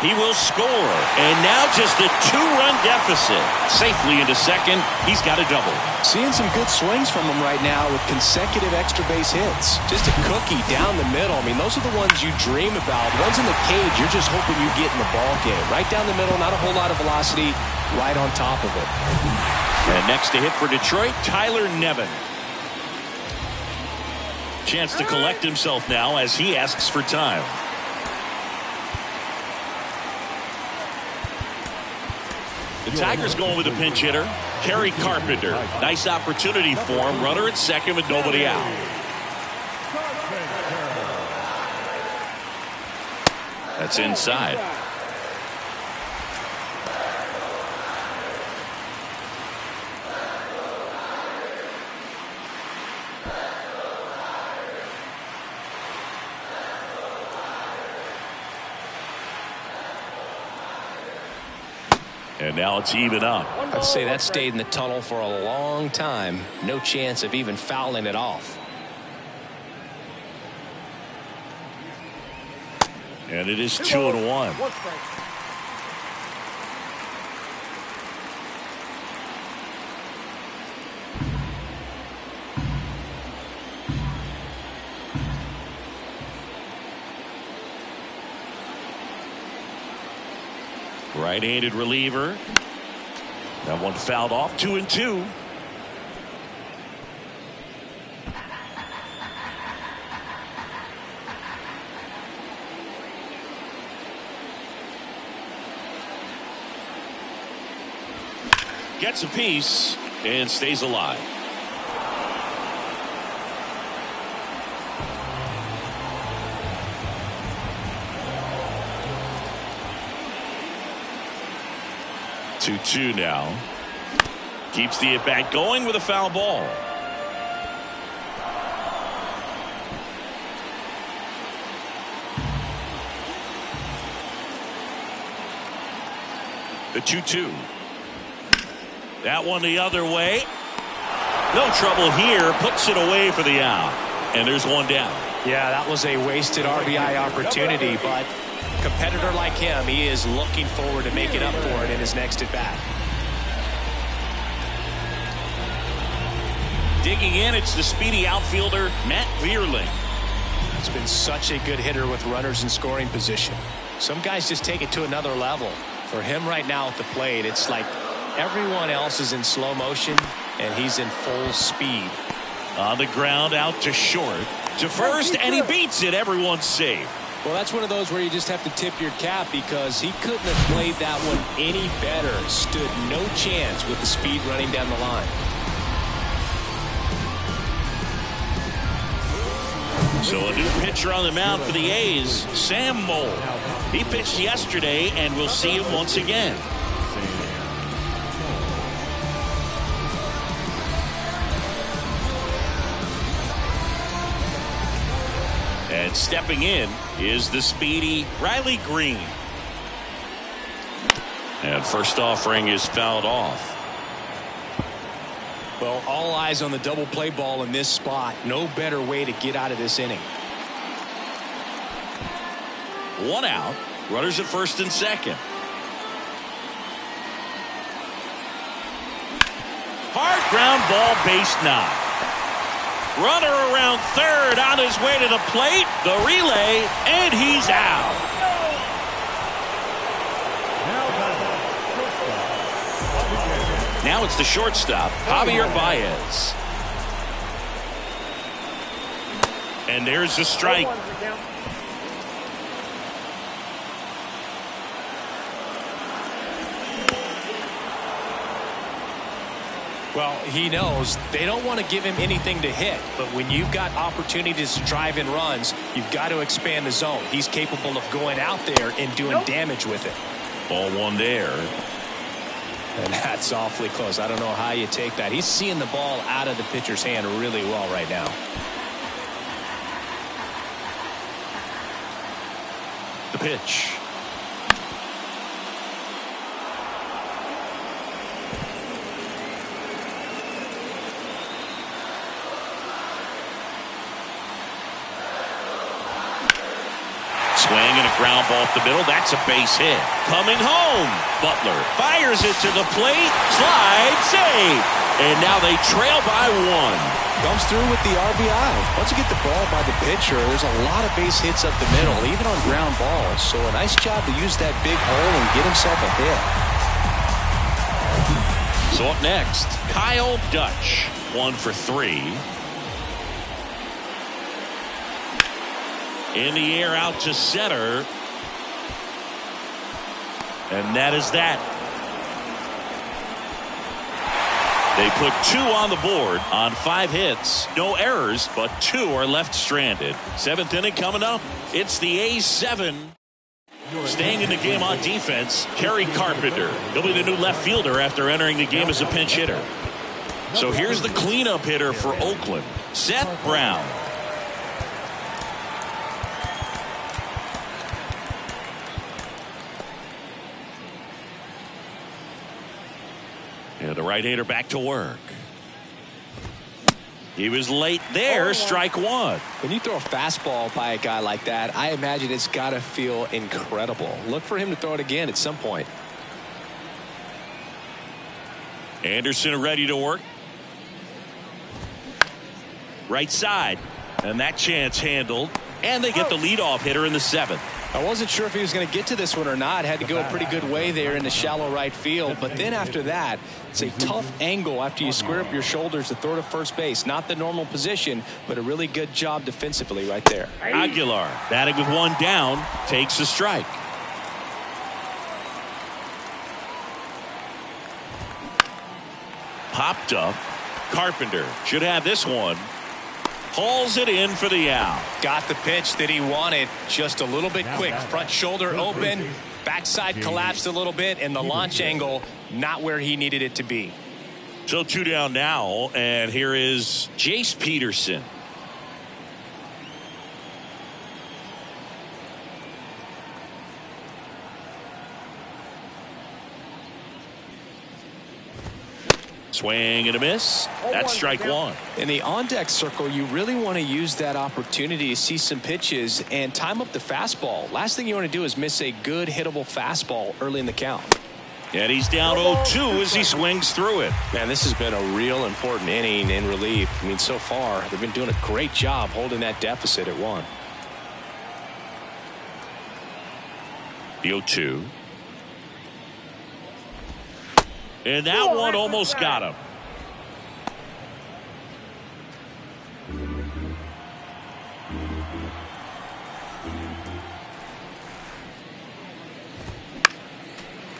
He will score, and now just a 2-run deficit. Safely into second. He's got a double. Seeing some good swings from him right now with consecutive extra base hits. Just a cookie down the middle. I mean, those are the ones you dream about. Ones in the cage, you're just hoping you get in the ball game. Right down the middle, not a whole lot of velocity, right on top of it. And next to hit for Detroit, Tyler Nevin. Chance to collect himself now as he asks for time. The Tigers going with a pinch hitter, Kerry Carpenter. Nice opportunity for him. Runner at second with nobody out. That's inside. And now it's even up. I'd say that stayed in the tunnel for a long time. No chance of even fouling it off. And it is 2-1. 1 strike. Right-handed reliever. That one fouled off. 2-2. Gets a piece and stays alive. Two now. Keeps the at-bat going with a foul ball. The 2-2. That one the other way. No trouble here. Puts it away for the out. And there's one down. Yeah, that was a wasted RBI opportunity, but a competitor like him, he is looking forward to making up for it in his next at-bat. Digging in, it's the speedy outfielder, Matt Vierling. He's been such a good hitter with runners in scoring position. Some guys just take it to another level. For him right now at the plate, it's like everyone else is in slow motion, and he's in full speed. On the ground, out to short. To first, and he beats it. Everyone's safe. Well, that's one of those where you just have to tip your cap because he couldn't have played that one any better. Stood no chance with the speed running down the line. So a new pitcher on the mound for the A's, Sam Moll. He pitched yesterday, and we'll see him once again. And stepping in is the speedy Riley Green. And first offering is fouled off. Well, all eyes on the double play ball in this spot. No better way to get out of this inning. One out. Runners at first and second. Hard ground ball, base knock. Runner around third on his way to the plate. The relay, and he's out. Now it's the shortstop, Javier Baez. And there's a strike. Well, he knows they don't want to give him anything to hit, but when you've got opportunities to drive in runs, you've got to expand the zone. He's capable of going out there and doing damage with it. Ball one there. And that's awfully close. I don't know how you take that. He's seeing the ball out of the pitcher's hand really well right now. The pitch. Swing and a ground ball up the middle. That's a base hit. Coming home. Butler fires it to the plate. Slide save. And now they trail by one. Comes through with the RBI. Once you get the ball by the pitcher, there's a lot of base hits up the middle, even on ground balls. So a nice job to use that big hole and get himself a hit. So up next, Kyle Dutch. 1 for 3. In the air out to center. And that is that. They put 2 on the board on 5 hits. No errors, but 2 are left stranded. 7th inning coming up. It's the A7. Staying in the game on defense, Kerry Carpenter. He'll be the new left fielder after entering the game as a pinch hitter. So here's the cleanup hitter for Oakland, Seth Brown. And the right-hander back to work. He was late there, strike 1. When you throw a fastball by a guy like that, I imagine it's got to feel incredible. Look for him to throw it again at some point. Anderson ready to work. Right side. And that chance handled. And they get the leadoff hitter in the 7th. I wasn't sure if he was going to get to this one or not. Had to go a pretty good way there in the shallow right field. But then after that, it's a tough angle after you square up your shoulders to throw to first base. Not the normal position, but a really good job defensively right there. Aguilar batting with 1 down, takes a strike. Popped up. Carpenter should have this one. Hauls it in for the out. Got the pitch that he wanted, just a little bit quick. Front shoulder open, backside collapsed a little bit, and the launch angle not where he needed it to be. So 2 down now, and here is Jace Peterson. Swing and a miss. That's strike 1. In the on-deck circle, you really want to use that opportunity to see some pitches and time up the fastball. Last thing you want to do is miss a good hittable fastball early in the count. And he's down 0-2 as he swings through it. Man, this has been a real important inning in relief. I mean, so far, they've been doing a great job holding that deficit at 1. The 0-2. And that one almost got him.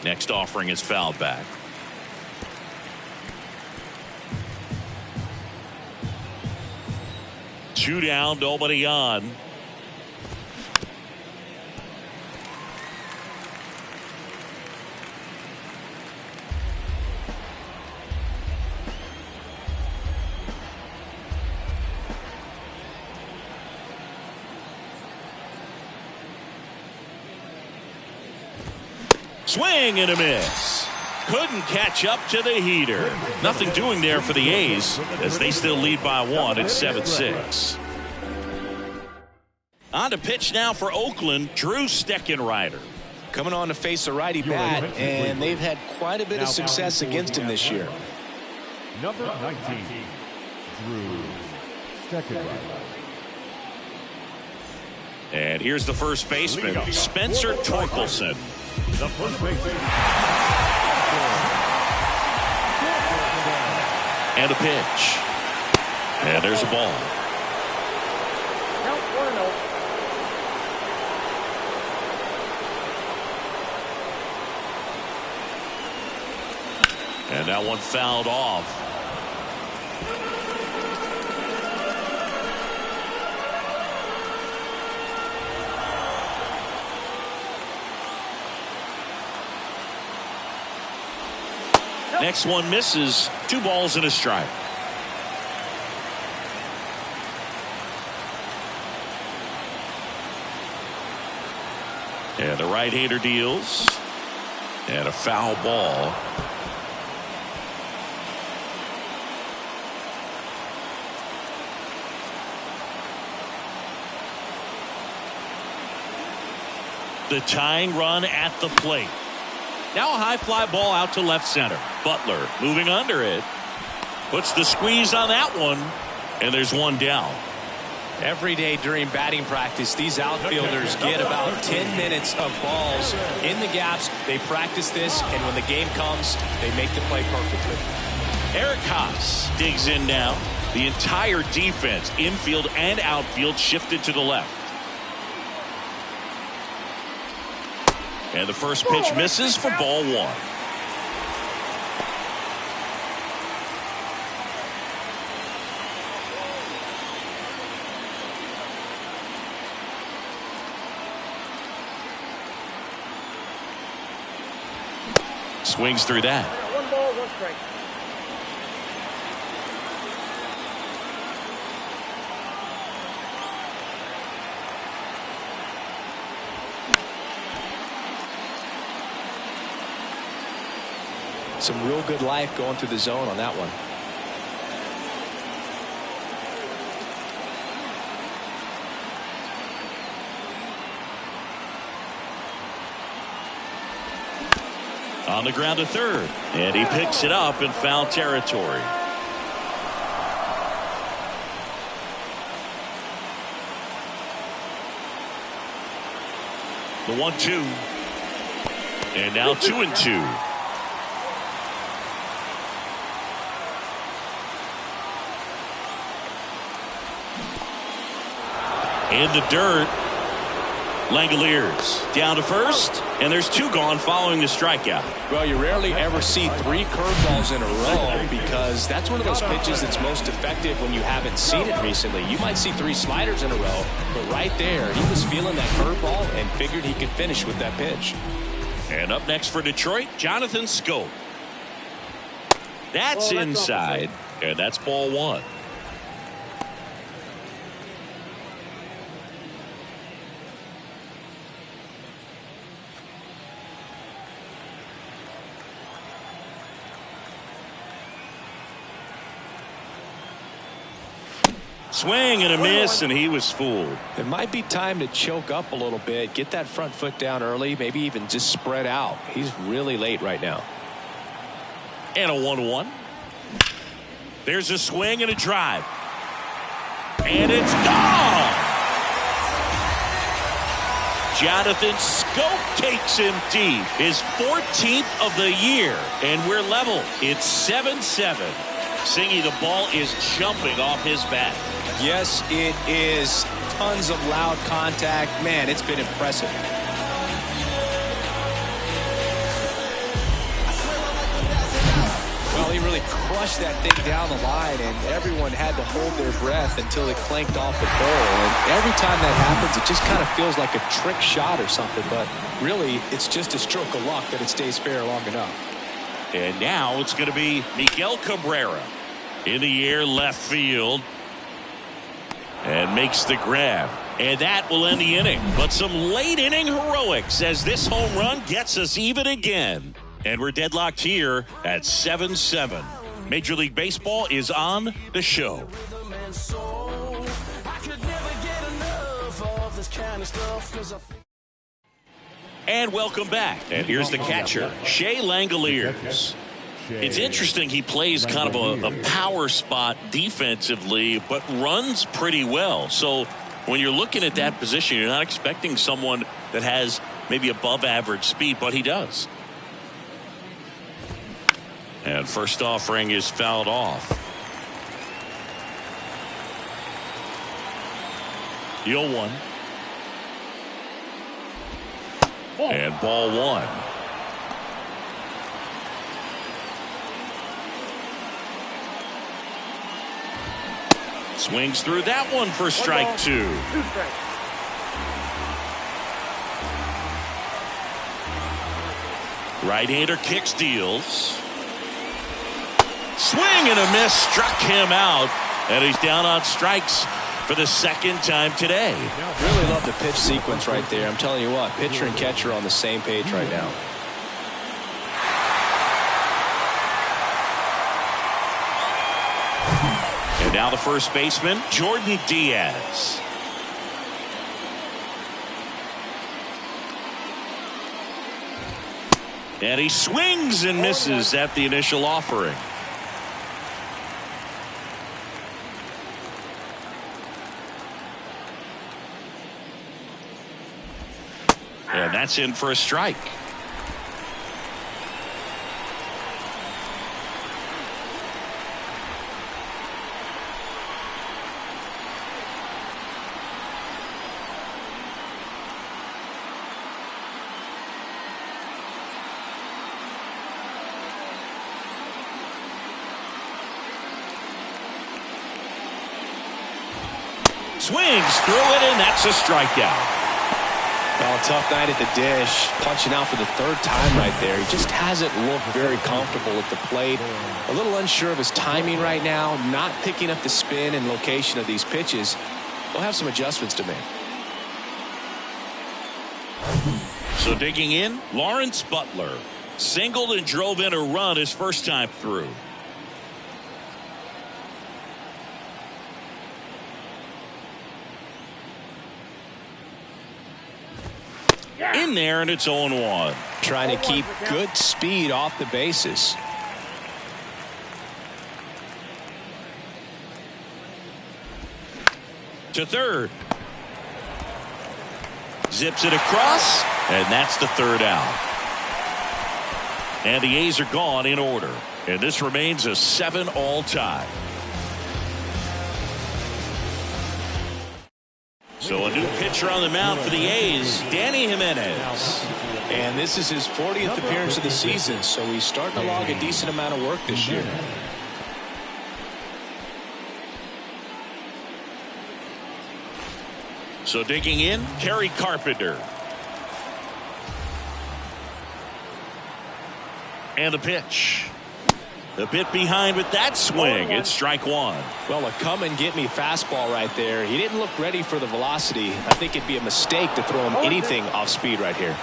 Next offering is fouled back. Two down, nobody on. Swing and a miss. Couldn't catch up to the heater. Nothing doing there for the A's as they still lead by 1 at 7-6. On to pitch now for Oakland, Drew Steckenrider. Coming on to face a righty bat, and they've had quite a bit of success against him this year. Number 19, Drew Steckenrider. And here's the first baseman, Spencer Torkelson. The first baseman. And a pitch. And there's a ball. Count 1-0. And that one fouled off. Next one misses. 2 balls and a strike. And the right-hander deals. And a foul ball. The tying run at the plate. Now a high fly ball out to left center. Butler moving under it. Puts the squeeze on that one. And there's one down. Every day during batting practice, these outfielders get about 10 minutes of balls in the gaps. They practice this, and when the game comes, they make the play perfectly. Eric Haas digs in now. The entire defense, infield and outfield, shifted to the left. And the first pitch misses for ball 1. Swings through that. 1 ball, 1 strike. Some real good life going through the zone on that one. On the ground to third. And he picks it up in foul territory. The 1-2. And now 2-2. In the dirt. Langoliers down to first, and there's 2 gone following the strikeout. Well, you rarely ever see 3 curveballs in a row because that's one of those pitches that's most effective when you haven't seen it recently. You might see 3 sliders in a row, but right there, he was feeling that curveball and figured he could finish with that pitch. And up next for Detroit, Jonathan Schoop. That's inside, and that's ball 1. Swing and a miss, and he was fooled. It might be time to choke up a little bit, get that front foot down early, maybe even just spread out. He's really late right now. And a 1-1. There's a swing and a drive. And it's gone! Jonathan Schoop takes him deep. His 14th of the year. And we're level. It's 7-7. Singy, the ball is jumping off his bat. Yes, it is. Tons of loud contact. Man, it's been impressive. Well, he really crushed that thing down the line, and everyone had to hold their breath until it clanked off the pole. And every time that happens, it just kind of feels like a trick shot or something. But really, it's just a stroke of luck that it stays fair long enough. And now it's going to be Miguel Cabrera in the air left field. And makes the grab. And that will end the inning. But some late inning heroics as this home run gets us even again. And we're deadlocked here at 7-7. Major League Baseball is on the show. And welcome back. And here's the catcher, Shea Langoliers. It's interesting, he plays kind of a power spot defensively, but runs pretty well. So when you're looking at that position, you're not expecting someone that has maybe above average speed, but he does. And first offering is fouled off. The 0-1. And ball one. Swings through that one for strike two. 2 strikes. Right-hander kicks, deals. Swing and a miss, struck him out, and he's down on strikes for the second time today. Really love the pitch sequence right there. I'm telling you what, pitcher and catcher are on the same page right now. And now the first baseman, Jordan Diaz. And he swings and misses at the initial offering. And that's in for a strike. Swings through it, and that's a strikeout. Well, tough night at the dish, punching out for the third time right there. He just hasn't looked very comfortable at the plate. A little unsure of his timing right now, not picking up the spin and location of these pitches. We'll have some adjustments to make. So digging in, Lawrence Butler singled and drove in a run his first time through. In there, and it's 0-1. Trying to keep good speed off the bases. To third. Zips it across, and that's the third out. And the A's are gone in order. And this remains a 7-all tie. So a new pitcher on the mound for the A's, Danny Jimenez. And this is his 40th appearance of the season, so he's starting to log a decent amount of work this year. So digging in, Kerry Carpenter. And the pitch. A bit behind with that swing. It's strike one. Well, a come and get me fastball right there. He didn't look ready for the velocity. I think it'd be a mistake to throw him anything off speed right here.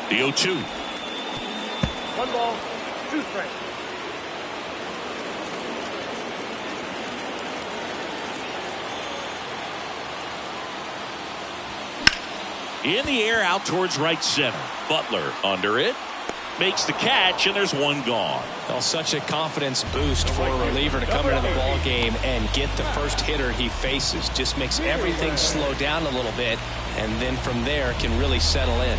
The 0-2. 1 ball, 2 strikes. In the air out towards right center. Butler under it. Makes the catch, and there's one gone. Well, such a confidence boost for a reliever to come into the ball game and get the first hitter he faces. Just makes everything slow down a little bit, and then from there can really settle in.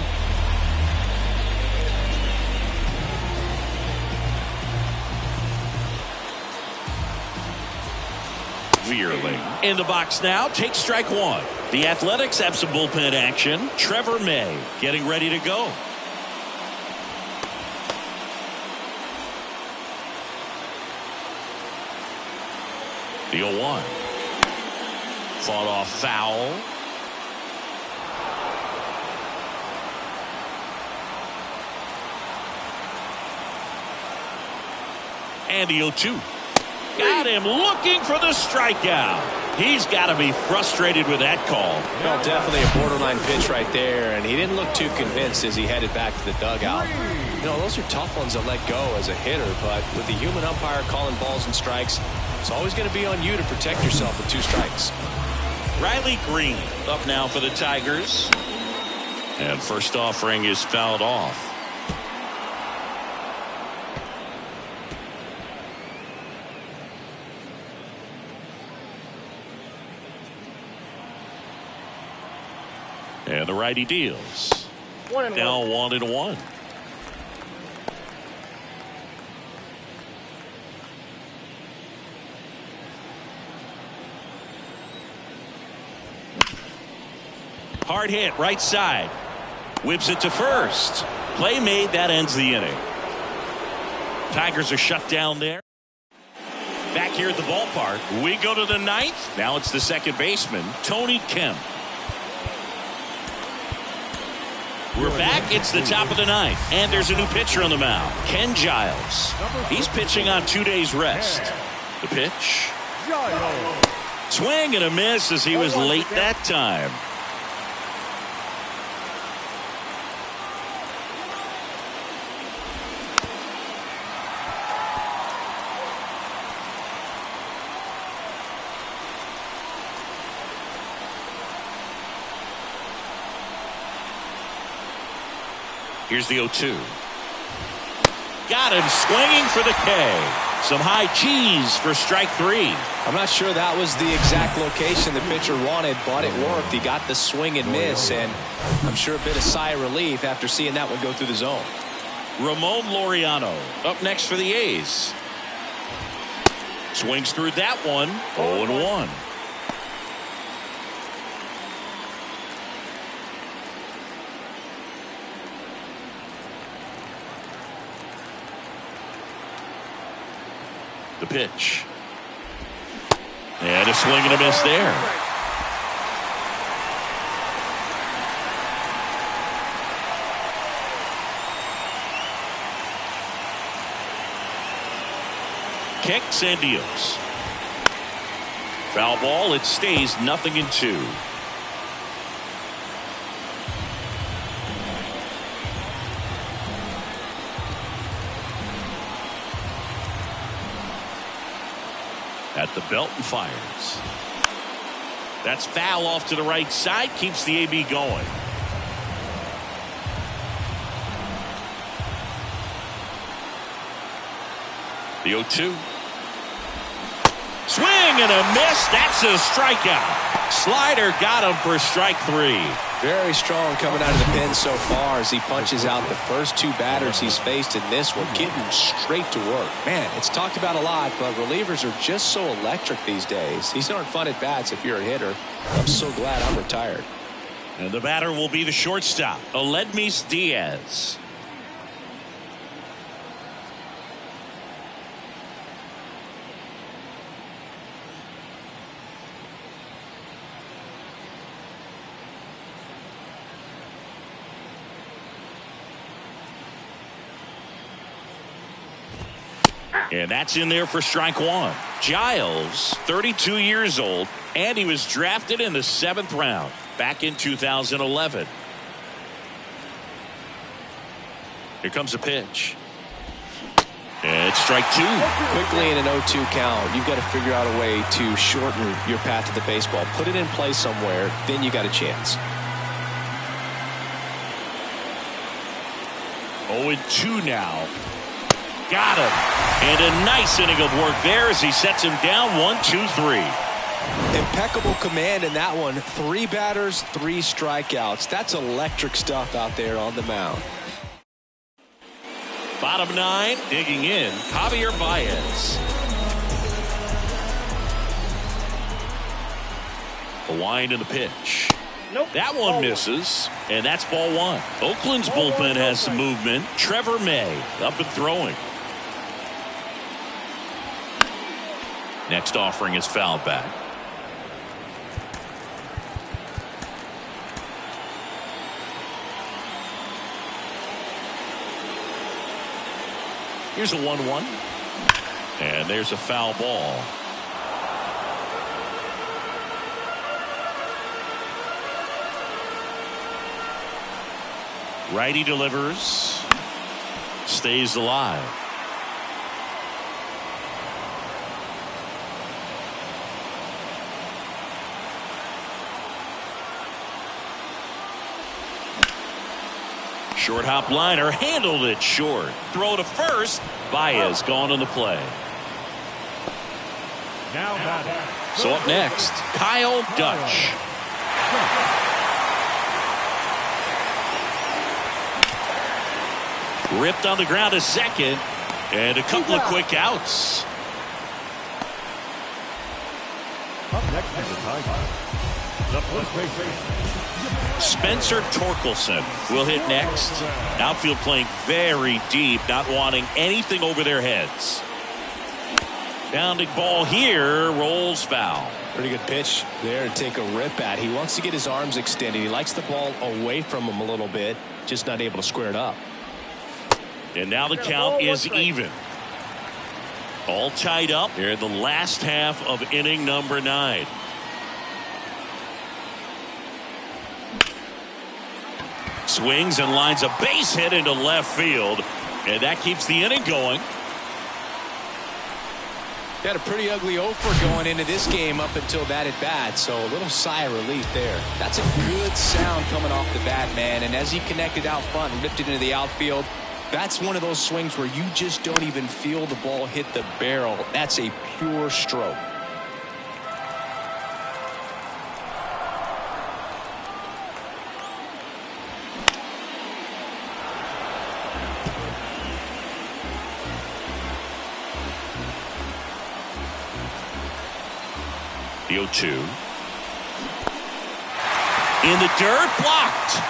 Veerling in the box now, takes strike one. The Athletics have some bullpen action. Trevor May getting ready to go. The 0-1. Fought off foul. And the 0-2. Got him looking for the strikeout. He's got to be frustrated with that call. Well, definitely a borderline pitch right there, and he didn't look too convinced as he headed back to the dugout. You know, those are tough ones to let go as a hitter, but with the human umpire calling balls and strikes, it's always going to be on you to protect yourself with 2 strikes. Riley Green up now for the Tigers. And first offering is fouled off. And the righty deals. 1-1. Now 1-1. Hard hit right side. Whips it to first. Play made. That ends the inning. Tigers are shut down there. Back here at the ballpark, we go to the 9th. Now it's the second baseman, Tony Kemp. We're back. It's the top of the 9th. And there's a new pitcher on the mound, Ken Giles. He's pitching on 2 days rest. The pitch. Swing and a miss as he was late that time. Here's the 0-2. Got him swinging for the K. Some high cheese for strike 3. I'm not sure that was the exact location the pitcher wanted, but it worked. He got the swing and miss, and I'm sure a bit of sigh of relief after seeing that one go through the zone. Ramon Laureano up next for the A's. Swings through that one. 0-1. The pitch. And a swing and a miss there. Kicks and deals. Foul ball. It stays 0-2. At the belt and fires. That's foul off to the right side. Keeps the AB going. The 0-2. Swing and a miss. That's a strikeout. Slider got him for strike 3. Very strong coming out of the pen so far as he punches out the first 2 batters he's faced in this one, getting straight to work. Man, it's talked about a lot, but relievers are just so electric these days. These aren't fun at bats if you're a hitter. I'm so glad I'm retired. And the batter will be the shortstop, Aledmys Diaz. And that's in there for strike 1. Giles, 32 years old, and he was drafted in the 7th round back in 2011. Here comes a pitch. And it's strike 2. Quickly in an 0-2 count, you've got to figure out a way to shorten your path to the baseball. Put it in play somewhere, then you got a chance. 0-2 now. Got him. And a nice inning of work there as he sets him down 1-2-3. Impeccable command in that one. 3 batters, 3 strikeouts. That's electric stuff out there on the mound. Bottom 9, digging in, Javier Baez. The wind and the pitch. Nope. That one misses, and that's ball 1. Oakland's bullpen has some movement. Trevor May up and throwing. Next offering is fouled back. Here's a 1-1. And there's a foul ball. Righty delivers. Stays alive. Short hop liner, handled it short. Throw to first. Baez gone in the play. Now batting. So up next, Kyle Dutch. Ripped on the ground to second. And a couple of quick outs. Up next is the Tigers. The first baseman. Spencer Torkelson will hit next. Outfield playing very deep, not wanting anything over their heads. Bounding ball here, rolls foul. Pretty good pitch there to take a rip at. He wants to get his arms extended. He likes the ball away from him a little bit, just not able to square it up. And now the count is even. All tied up here in the last half of inning number 9. Swings and lines a base hit into left field. And that keeps the inning going. Had a pretty ugly offer going into this game up until that at bat, so a little sigh of relief there. That's a good sound coming off the bat, man, and as he connected out front and ripped it into the outfield, that's one of those swings where you just don't even feel the ball hit the barrel. That's a pure stroke. The 0-2. In the dirt, blocked.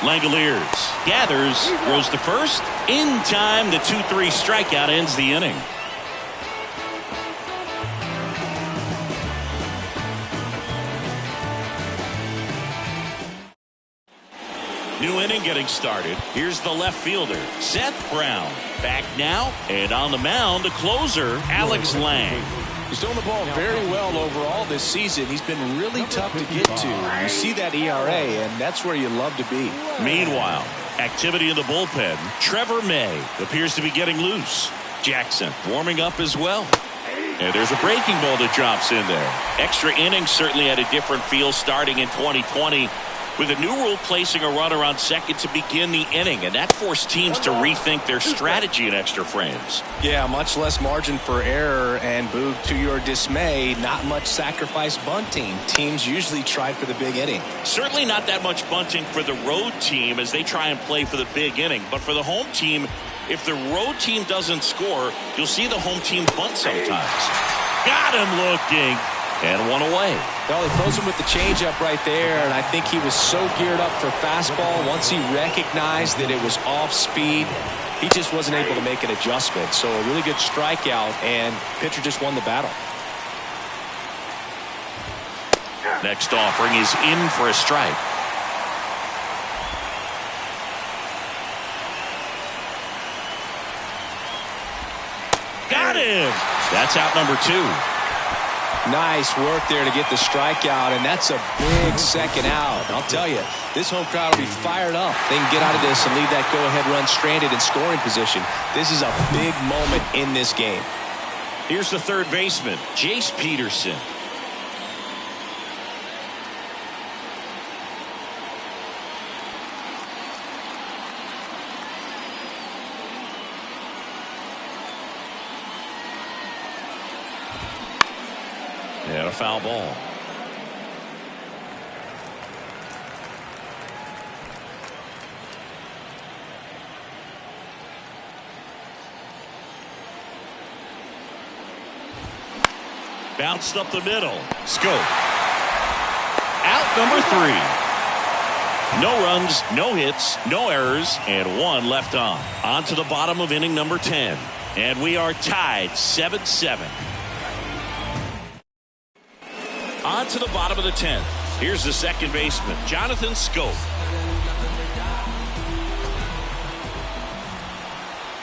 Langoliers gathers, throws to first. In time, the 2-3 strikeout ends the inning. New inning getting started. Here's the left fielder, Seth Brown. Back now, and on the mound, the closer, Alex Lang. He's thrown the ball very well overall this season. He's been really tough to get to. You see that ERA, and that's where you love to be. Meanwhile, activity in the bullpen. Trevor May appears to be getting loose. Jackson warming up as well. And there's a breaking ball that drops in there. Extra innings certainly had a different feel starting in 2020. With a new rule placing a runner on second to begin the inning, and that forced teams to rethink their strategy in extra frames. Yeah, much less margin for error, and Boog, to your dismay, not much sacrifice bunting. Teams usually try for the big inning. Certainly not that much bunting for the road team as they try and play for the big inning, but for the home team, if the road team doesn't score, you'll see the home team bunt sometimes. Got him looking. And one away. Well, he throws him with the changeup right there, and I think he was so geared up for fastball. Once he recognized that it was off speed, he just wasn't able to make an adjustment. So a really good strikeout, and pitcher just won the battle. Next offering is in for a strike. Got him. That's out number 2. Nice work there to get the strikeout, and that's a big second out. I'll tell you, this home crowd will be fired up. They can get out of this and leave that go-ahead run stranded in scoring position. This is a big moment in this game. Here's the third baseman, Jace Peterson. And a foul ball. Bounced up the middle. Scope. Out number 3. No runs, no hits, no errors, and 1 left on. On to the bottom of inning number 10. And we are tied 7-7. On to the bottom of the 10th. Here's the second baseman, Jonathan Scope.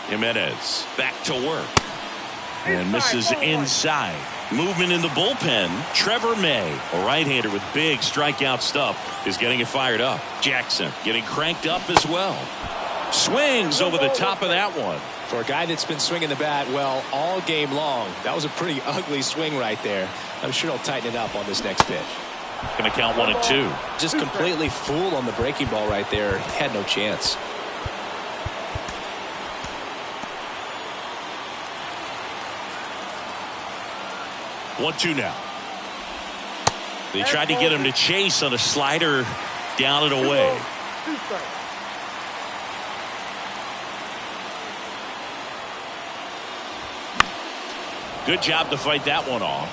Jimenez back to work. And misses inside. Movement in the bullpen. Trevor May, a right-hander with big strikeout stuff, is getting it fired up. Jackson getting cranked up as well. Swings over the top of that one. For a guy that's been swinging the bat well all game long, that was a pretty ugly swing right there. I'm sure he'll tighten it up on this next pitch. Going to count 1 and 2. Just completely fooled on the breaking ball right there. He had no chance. One, 2 now. They tried to get him to chase on a slider down and away. 2 strikes. Good job to fight that one off.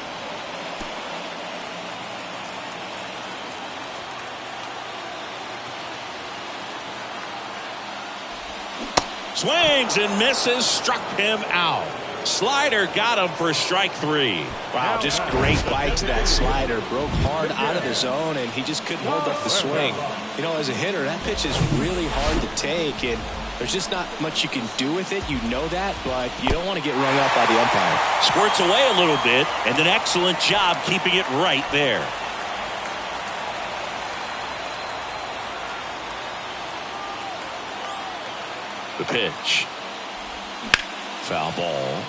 Swings and misses, struck him out. Slider got him for strike 3. Wow, just great bite to that slider. Broke hard out of the zone, and he just couldn't hold up the swing. You know, as a hitter, that pitch is really hard to take, and there's just not much you can do with it. You know that, but you don't want to get rung up by the umpire. Squirts away a little bit, and an excellent job keeping it right there. The pitch. Foul ball.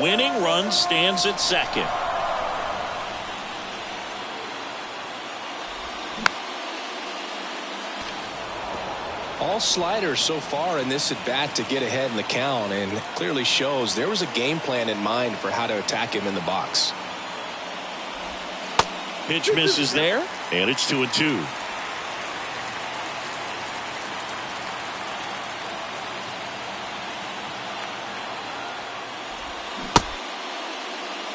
Winning run stands at second. All sliders so far in this at bat to get ahead in the count, and clearly shows there was a game plan in mind for how to attack him in the box. Pitch misses there, and it's 2 and 2.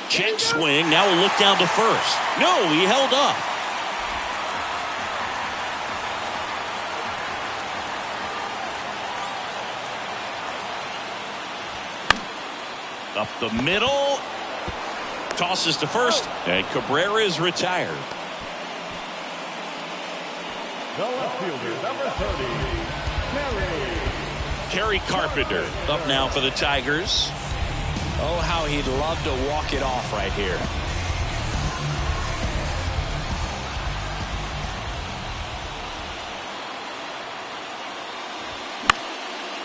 Check swing. Now we'll look down to first. No, he held up. Up the middle. Tosses to first, and Cabrera is retired. The left fielder, number 30, Kerry Carpenter up now for the Tigers. Oh, how he'd love to walk it off right here.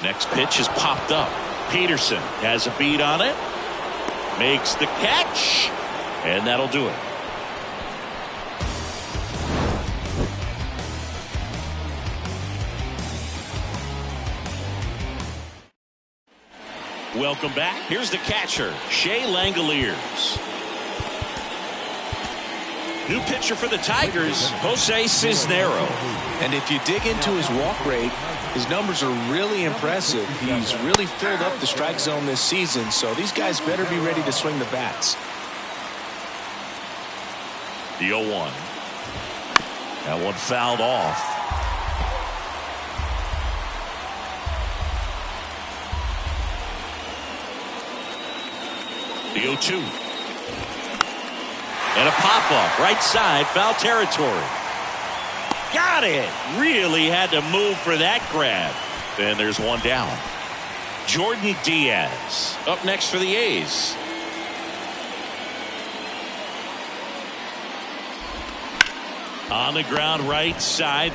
Next pitch is popped up. Peterson has a beat on it. Makes the catch. And that'll do it. Welcome back. Here's the catcher, Shea Langoliers. New pitcher for the Tigers, Jose Cisnero. And if you dig into his walk rate, his numbers are really impressive. He's really filled up the strike zone this season, so these guys better be ready to swing the bats. The 0-1. That one fouled off. The 0-2. And a pop-up right side, foul territory. Got it. Really had to move for that grab. Then there's one down. Jordan Diaz up next for the A's. On the ground right side.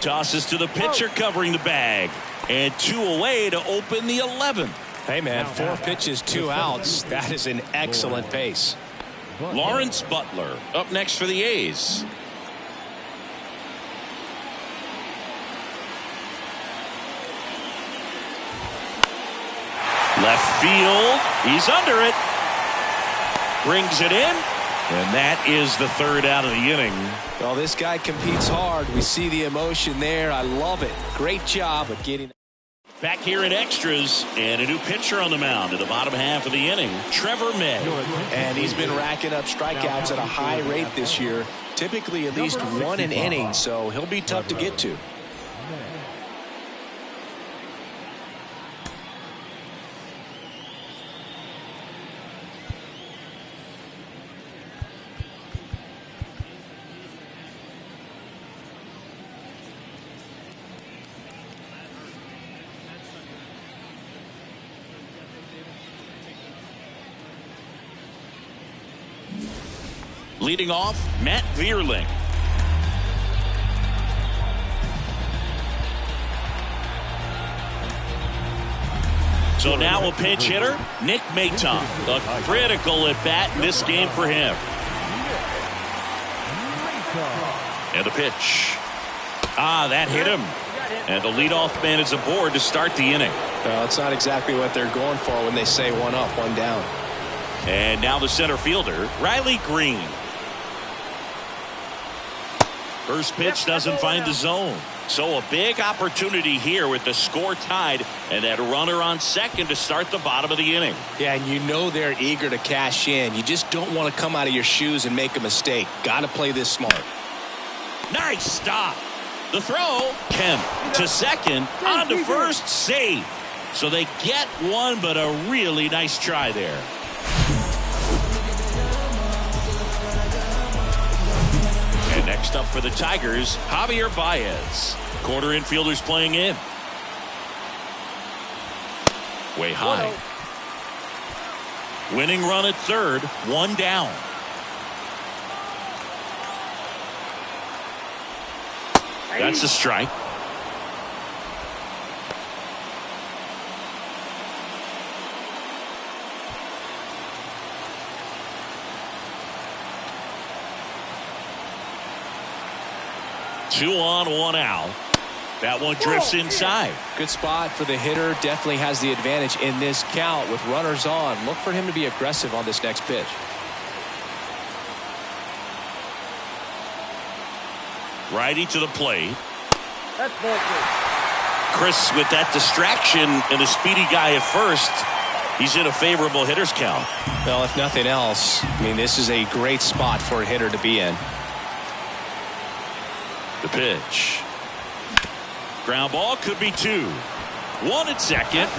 Tosses to the pitcher covering the bag. And 2 away to open the 11th. Hey, man, 4 pitches, 2 outs. That is an excellent pace. Lawrence Butler up next for the A's. Left field. He's under it. Brings it in. And that is the 3rd out of the inning. Well, this guy competes hard. We see the emotion there. I love it. Great job of getting. Back here in extras, and a new pitcher on the mound in the bottom half of the inning, Trevor May. And he's been racking up strikeouts at a high rate this year, typically at least 1 an inning, so he'll be tough to get to. Leading off, Matt Vierling. So now a pinch hitter, Nick Maton. A critical at bat in this game for him. And the pitch. That hit him. And the leadoff man is aboard to start the inning. Well, it's not exactly what they're going for when they say one up, one down. And now the center fielder, Riley Green. First pitch doesn't find the zone. So a big opportunity here with the score tied and that runner on second to start the bottom of the inning. Yeah, and you know they're eager to cash in. You just don't want to come out of your shoes and make a mistake. Got to play this smart. Nice stop. The throw, Kemp to second, on to first, save. So they get one, but a really nice try there. And next up for the Tigers, Javier Baez. Corner infielders playing in. Way high. Winning run at third, one down. That's a strike. Two on, one out. That one drifts inside. Good spot for the hitter. Definitely has the advantage in this count with runners on. Look for him to be aggressive on this next pitch. Righty to the plate. That's ball two. Chris with that distraction and a speedy guy at first. He's in a favorable hitter's count. Well, if nothing else, I mean, this is a great spot for a hitter to be in. The pitch. Ground ball could be two. One at second.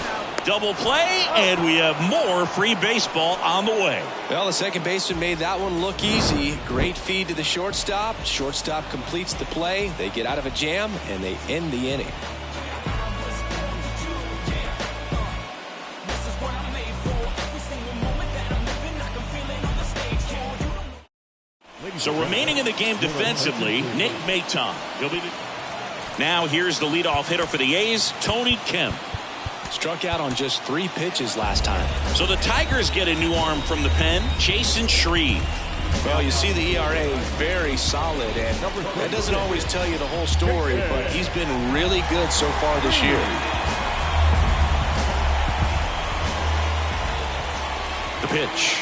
Double play, and we have more free baseball on the way. Well, the second baseman made that one look easy. Great feed to the shortstop. Shortstop completes the play. They get out of a jam, and they end the inning. So remaining in the game defensively, Nick Maton. Now here's the leadoff hitter for the A's, Tony Kemp. Struck out on just 3 pitches last time. So the Tigers get a new arm from the pen, Jason Shreve. Well, you see the ERA very solid, and that doesn't always tell you the whole story, but he's been really good so far this year. The pitch.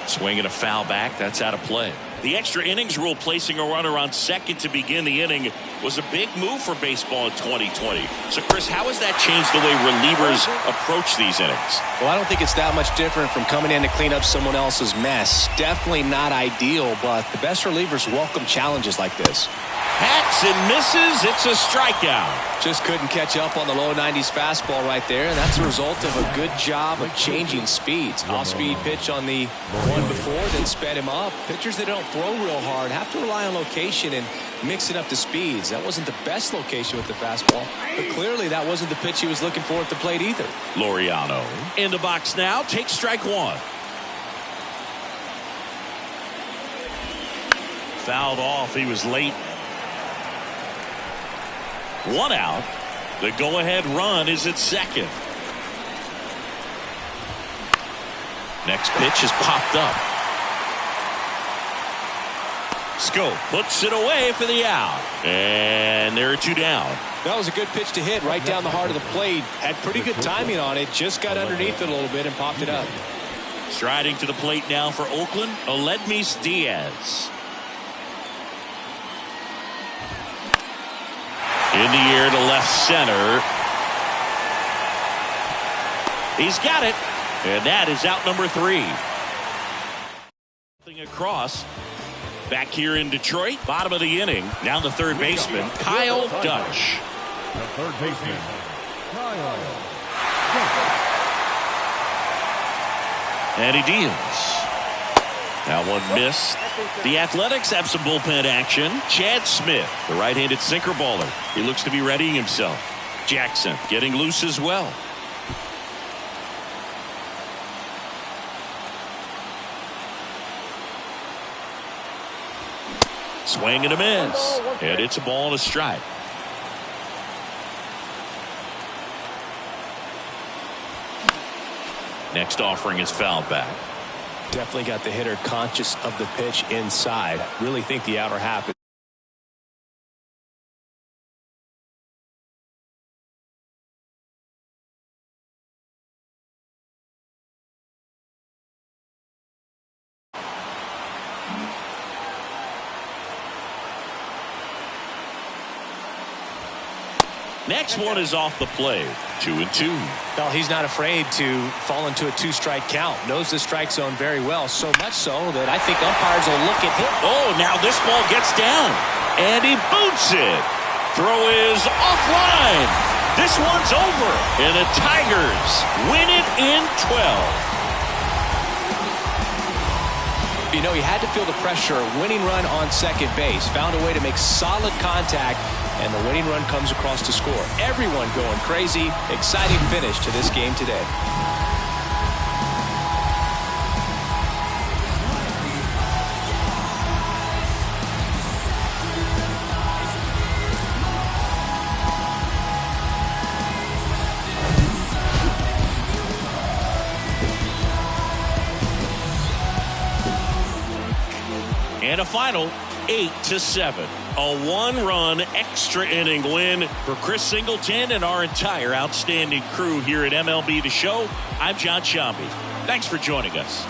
Swing and a foul back. That's out of play. The extra innings rule placing a runner on second to begin the inning was a big move for baseball in 2020. So, Chris, how has that changed the way relievers approach these innings? Well, I don't think it's that much different from coming in to clean up someone else's mess. Definitely not ideal, but the best relievers welcome challenges like this. Hats and misses. It's a strikeout. Just couldn't catch up on the low 90s fastball right there, and that's a result of a good job of changing speeds. Off-speed pitch on the one before, then sped him up. Pitchers that don't throw real hard have to rely on location and mix it up to speeds. That wasn't the best location with the fastball, but clearly that wasn't the pitch he was looking for at the plate either. Laureano in the box now. Takes strike one. Fouled off. He was late. One out. The go-ahead run is at second. Next pitch is popped up. Schoop puts it away for the out. And there are two down. That was a good pitch to hit right down the heart of the plate. Had pretty good timing on it. Just got underneath it a little bit and popped it up. Striding to the plate now for Oakland, Aledmys Diaz. In the air to left center. He's got it. And that is out number 3. Across. Back here in Detroit. Bottom of the inning. Now the third baseman, Kyle Dutch. The third baseman, Kyle Dutch. And he deals. That one missed. The Athletics have some bullpen action. Chad Smith, the right-handed sinker baller. He looks to be readying himself. Jackson getting loose as well. Swing and a miss. And it's a ball and a strike. Next offering is fouled back. Definitely got the hitter conscious of the pitch inside. Really think the outer half is Next one is off the plate. 2-2. Well, he's not afraid to fall into a 2-strike count. Knows the strike zone very well, so much so that I think umpires will look at him. Oh, now this ball gets down, and he boots it. Throw is offline. This one's over, and the Tigers win it in 12. You know, he had to feel the pressure. Winning run on second base. Found a way to make solid contact, and the winning run comes across to score. Everyone going crazy. Exciting finish to this game today. And a final 8-7. A one-run extra inning win for Chris Singleton and our entire outstanding crew here at MLB The Show. I'm John Sciambi. Thanks for joining us.